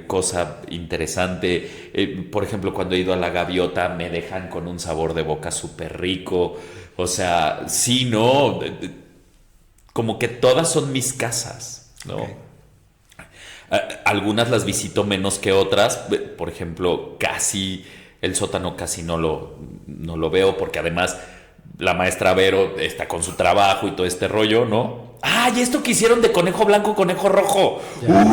cosa interesante. Por ejemplo, cuando he ido a La Gaviota me dejan con un sabor de boca súper rico. O sea, sí, ¿no? Como que todas son mis casas, ¿no? Okay. Algunas las visito menos que otras. Por ejemplo, el sótano casi no lo veo, porque además la maestra Vero está con su trabajo y todo este rollo, ¿no? ¡Ay, esto que hicieron de conejo blanco, conejo rojo! Ya.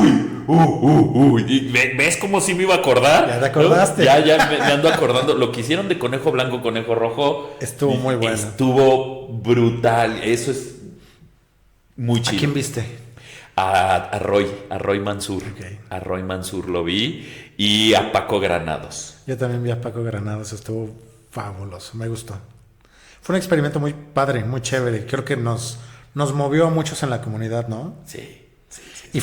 ¡Uy! ¿Ves cómo sí me iba a acordar? Ya te acordaste. ¿No? Ya me ando acordando. Lo que hicieron de conejo blanco, conejo rojo estuvo muy bueno. Estuvo brutal. Eso es muy chido. ¿A quién viste? A Roy Mansur. Okay. A Roy Mansur lo vi, y a Paco Granados. Yo también vi a Paco Granados, estuvo fabuloso, me gustó. Fue un experimento muy padre, muy chévere. Creo que nos movió a muchos en la comunidad, ¿no? Sí. Y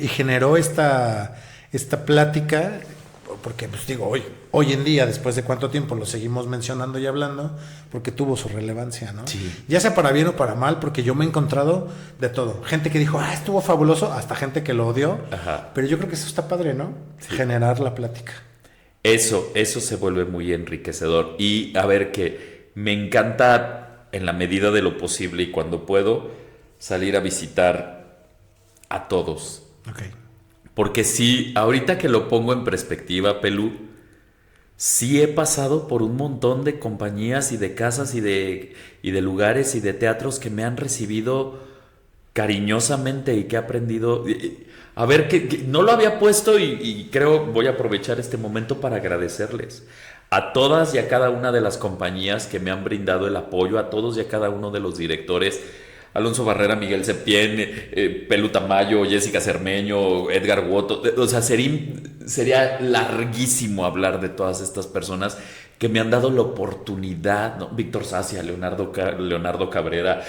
generó esta plática, porque pues digo, hoy en día, después de cuánto tiempo lo seguimos mencionando y hablando, porque tuvo su relevancia, ¿no? Sí. Ya sea para bien o para mal, porque yo me he encontrado de todo. Gente que dijo, estuvo fabuloso, hasta gente que lo odió. Ajá. Pero yo creo que eso está padre, ¿no? Sí. Generar la plática. Eso se vuelve muy enriquecedor. Y a ver, que me encanta, en la medida de lo posible y cuando puedo, salir a visitar a todos. Okay. Porque sí, ahorita que lo pongo en perspectiva, Pelu, sí he pasado por un montón de compañías y de casas y de lugares y de teatros que me han recibido cariñosamente y que he aprendido. A ver, que no lo había puesto y creo voy a aprovechar este momento para agradecerles a todas y a cada una de las compañías que me han brindado el apoyo, a todos y a cada uno de los directores. Alonso Barrera, Miguel Septién, Pelu Tamayo, Jessica Cermeño, Edgar Woto. O sea, sería larguísimo hablar de todas estas personas que me han dado la oportunidad, ¿no? Víctor Sacia, Leonardo Cabrera.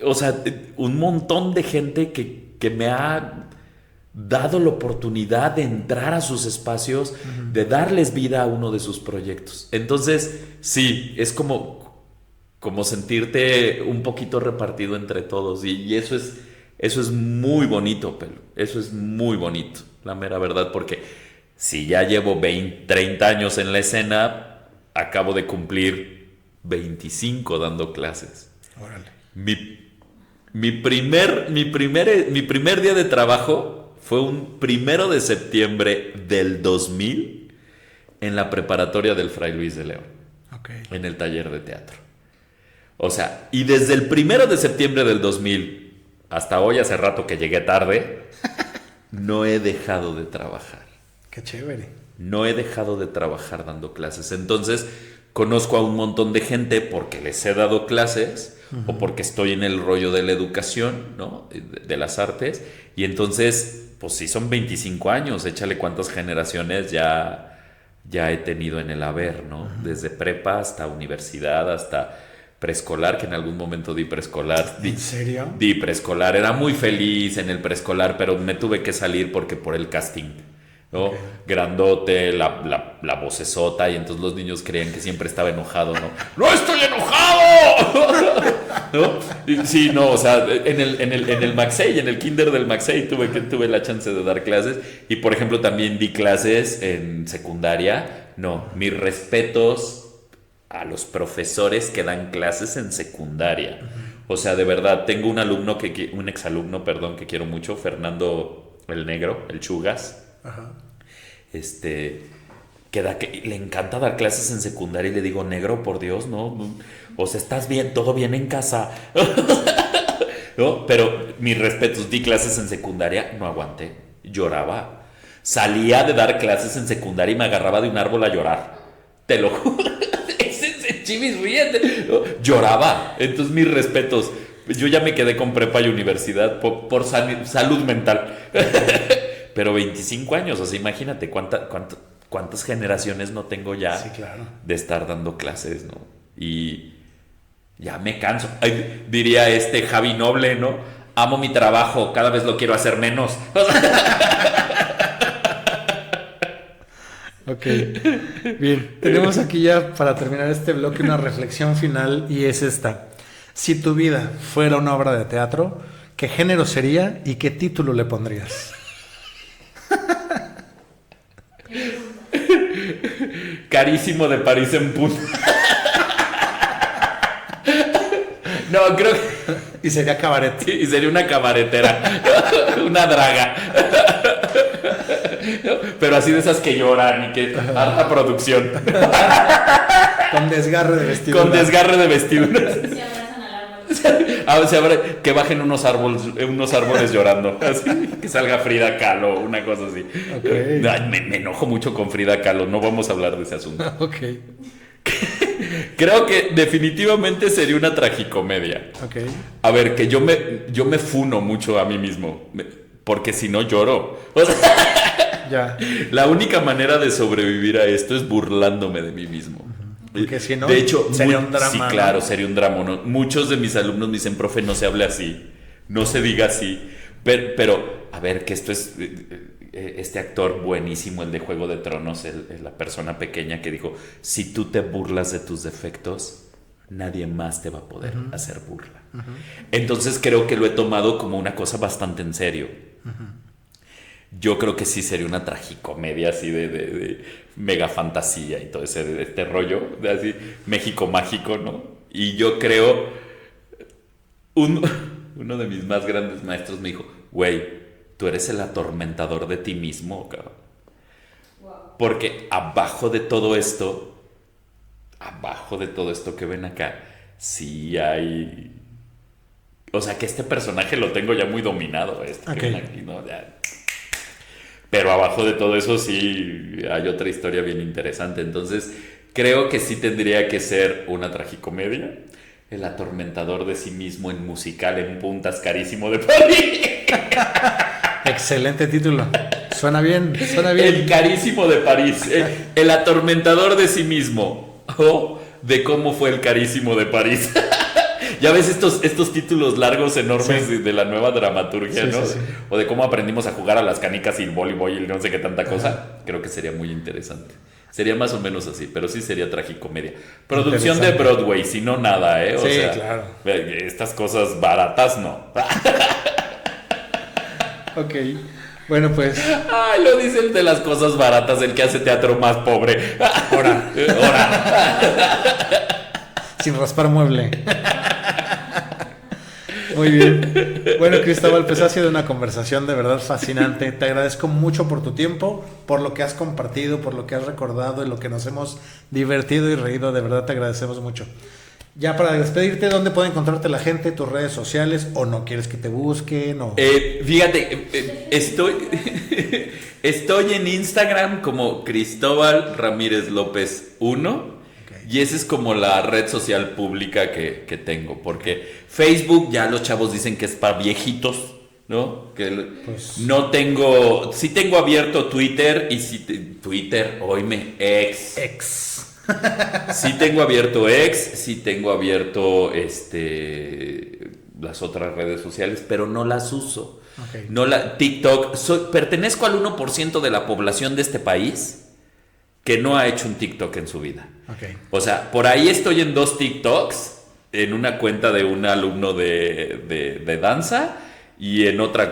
O sea, un montón de gente que me ha dado la oportunidad de entrar a sus espacios, uh-huh, de darles vida a uno de sus proyectos. Entonces, sí, es como sentirte un poquito repartido entre todos, y eso es muy bonito, Pelu. Eso es muy bonito, la mera verdad, porque si ya llevo 30 años en la escena, acabo de cumplir 25 dando clases. Órale. Mi primer día de trabajo fue un 1 de septiembre del 2000 en la preparatoria del Fray Luis de León. en el taller de teatro. O sea, y desde el 1 de septiembre del 2000 hasta hoy, hace rato que llegué tarde, no he dejado de trabajar. Qué chévere. No he dejado de trabajar dando clases. Entonces, conozco a un montón de gente porque les he dado clases o porque estoy en el rollo de la educación, ¿no? De las artes. Y entonces, pues sí, son 25 años. Échale cuántas generaciones ya he tenido en el haber, ¿no? Desde prepa hasta universidad, hasta preescolar, que en algún momento di preescolar. ¿En serio? Di preescolar. Era muy feliz en el preescolar, pero me tuve que salir porque por el casting, ¿no? Grandote, la vocesota, y entonces los niños creían que siempre estaba enojado, ¿no? ¡No estoy enojado! ¿No? Sí, no, o sea, en el Maxey, en el kinder del Maxey tuve la chance de dar clases, y por ejemplo también di clases en secundaria. No, mis respetos a los profesores que dan clases en secundaria. O sea, de verdad, tengo un exalumno, que quiero mucho, Fernando el Negro, el Chugas. Ajá. Que le encanta dar clases en secundaria, y le digo, negro, por Dios, ¿no? O sea, ¿estás bien? ¿Todo bien en casa? ¿No? Pero mis respetos, di clases en secundaria, no aguanté, lloraba. Salía de dar clases en secundaria y me agarraba de un árbol a llorar. Te lo juro. Chivis, ríete. ¿No? Lloraba. Entonces, mis respetos. Yo ya me quedé con prepa y universidad por salud mental. Pero 25 años, o sea, imagínate cuántas generaciones no tengo ya, sí, claro, de estar dando clases, ¿no? Y ya me canso. Ay, diría Javi Noble, ¿no? Amo mi trabajo, cada vez lo quiero hacer menos. Ok, bien, tenemos aquí ya para terminar este bloque una reflexión final, y es esta: si tu vida fuera una obra de teatro, ¿qué género sería y qué título le pondrías? Carísimo de París en punta. No, creo que... Y sería cabaret. Sí, y sería una cabaretera. Una draga. Pero así de esas que lloran y que harta producción. Con desgarre de vestidura. Con desgarre de vestidura. Se abrazan al árbol. Que bajen unos árboles llorando. Así, que salga Frida Kahlo, una cosa así. Okay. Ay, me enojo mucho con Frida Kahlo. No vamos a hablar de ese asunto. Ok. Creo que definitivamente sería una tragicomedia. Ok. A ver, que yo me funo mucho a mí mismo, porque si no lloro. O sea, ya. La única manera de sobrevivir a esto es burlándome de mí mismo. Porque si no, de hecho, sería un drama. Sí, claro, sería un drama, ¿no? Muchos de mis alumnos me dicen, profe, no se hable así, no se diga así. Pero a ver, que esto es... Este actor buenísimo, el de Juego de Tronos, la persona pequeña que dijo, si tú te burlas de tus defectos, nadie más te va a poder hacer burla. Entonces creo que lo he tomado como una cosa bastante en serio. Yo creo que sí sería una tragicomedia así de mega fantasía y todo este rollo, de así, México mágico, ¿no? Y yo creo, uno de mis más grandes maestros me dijo, güey, tú eres el atormentador de ti mismo, cabrón. Wow. Porque abajo de todo esto que ven acá, sí hay... O sea, que este personaje lo tengo ya muy dominado, que ven aquí, ¿no? Ya. Pero abajo de todo eso sí hay otra historia bien interesante. Entonces, creo que sí tendría que ser una tragicomedia. El atormentador de sí mismo en musical en puntas, carísimo de París. Excelente título. Suena bien, suena bien. El carísimo de París. El atormentador de sí mismo. O de cómo fue el carísimo de París. Ya ves estos títulos largos, enormes, sí, de la nueva dramaturgia, sí, ¿no? Sí, sí. O de cómo aprendimos a jugar a las canicas y el voleibol y no sé qué tanta cosa. Creo que sería muy interesante. Sería más o menos así, pero sí sería tragicomedia. Producción de Broadway, si no nada, ¿eh? O sí, sea, claro. Estas cosas baratas, no. Ok, bueno pues... Ay, lo dice el de las cosas baratas, el que hace teatro más pobre. Ahora. Sin raspar mueble. Muy bien. Bueno, Cristóbal, pues ha sido una conversación de verdad fascinante. Te agradezco mucho por tu tiempo, por lo que has compartido, por lo que has recordado y lo que nos hemos divertido y reído. De verdad te agradecemos mucho. Ya para despedirte, ¿dónde puede encontrarte la gente? ¿Tus redes sociales? ¿O no quieres que te busquen? O... Fíjate, estoy en Instagram como Cristóbal Ramírez López 1. Y esa es como la red social pública que tengo. Porque Facebook ya los chavos dicen que es para viejitos, ¿no? Que Pues- no tengo... Sí tengo abierto Twitter y Twitter, oíme, X. Sí tengo abierto X, sí tengo abierto las otras redes sociales, pero no las uso. Ok. TikTok, pertenezco al 1% de la población de este país que no ha hecho un TikTok en su vida. Ok. O sea, por ahí estoy en 2 TikToks, en una cuenta de un alumno de danza y en otra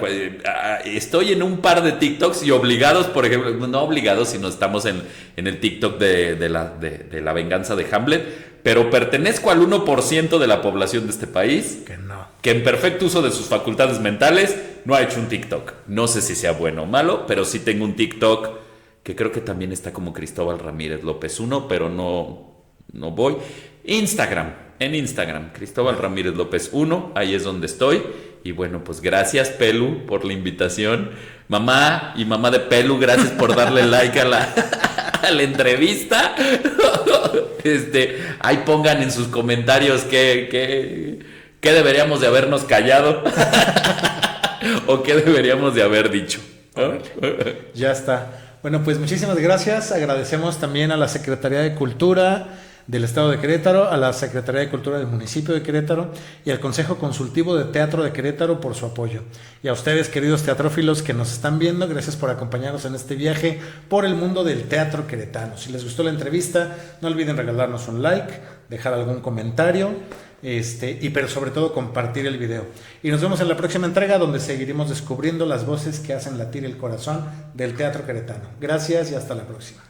estoy en un par de TikToks y obligados, por ejemplo, no obligados, sino estamos en el TikTok de la venganza de Hamlet, pero pertenezco al 1% de la población de este país Que no. que en perfecto uso de sus facultades mentales no ha hecho un TikTok. No sé si sea bueno o malo, pero sí tengo un TikTok que creo que también está como Cristóbal Ramírez López 1, pero no voy. En Instagram, Cristóbal Ramírez López 1, ahí es donde estoy. Y bueno, pues gracias, Pelu, por la invitación. Mamá y mamá de Pelu, gracias por darle like a la entrevista. Ahí pongan en sus comentarios qué deberíamos de habernos callado o qué deberíamos de haber dicho. Ya está. Bueno, pues muchísimas gracias. Agradecemos también a la Secretaría de Cultura del Estado de Querétaro, a la Secretaría de Cultura del Municipio de Querétaro y al Consejo Consultivo de Teatro de Querétaro por su apoyo. Y a ustedes, queridos teatrófilos que nos están viendo, gracias por acompañarnos en este viaje por el mundo del teatro queretano. Si les gustó la entrevista, no olviden regalarnos un like, dejar algún comentario, pero sobre todo compartir el video. Y nos vemos en la próxima entrega donde seguiremos descubriendo las voces que hacen latir el corazón del teatro queretano. Gracias y hasta la próxima.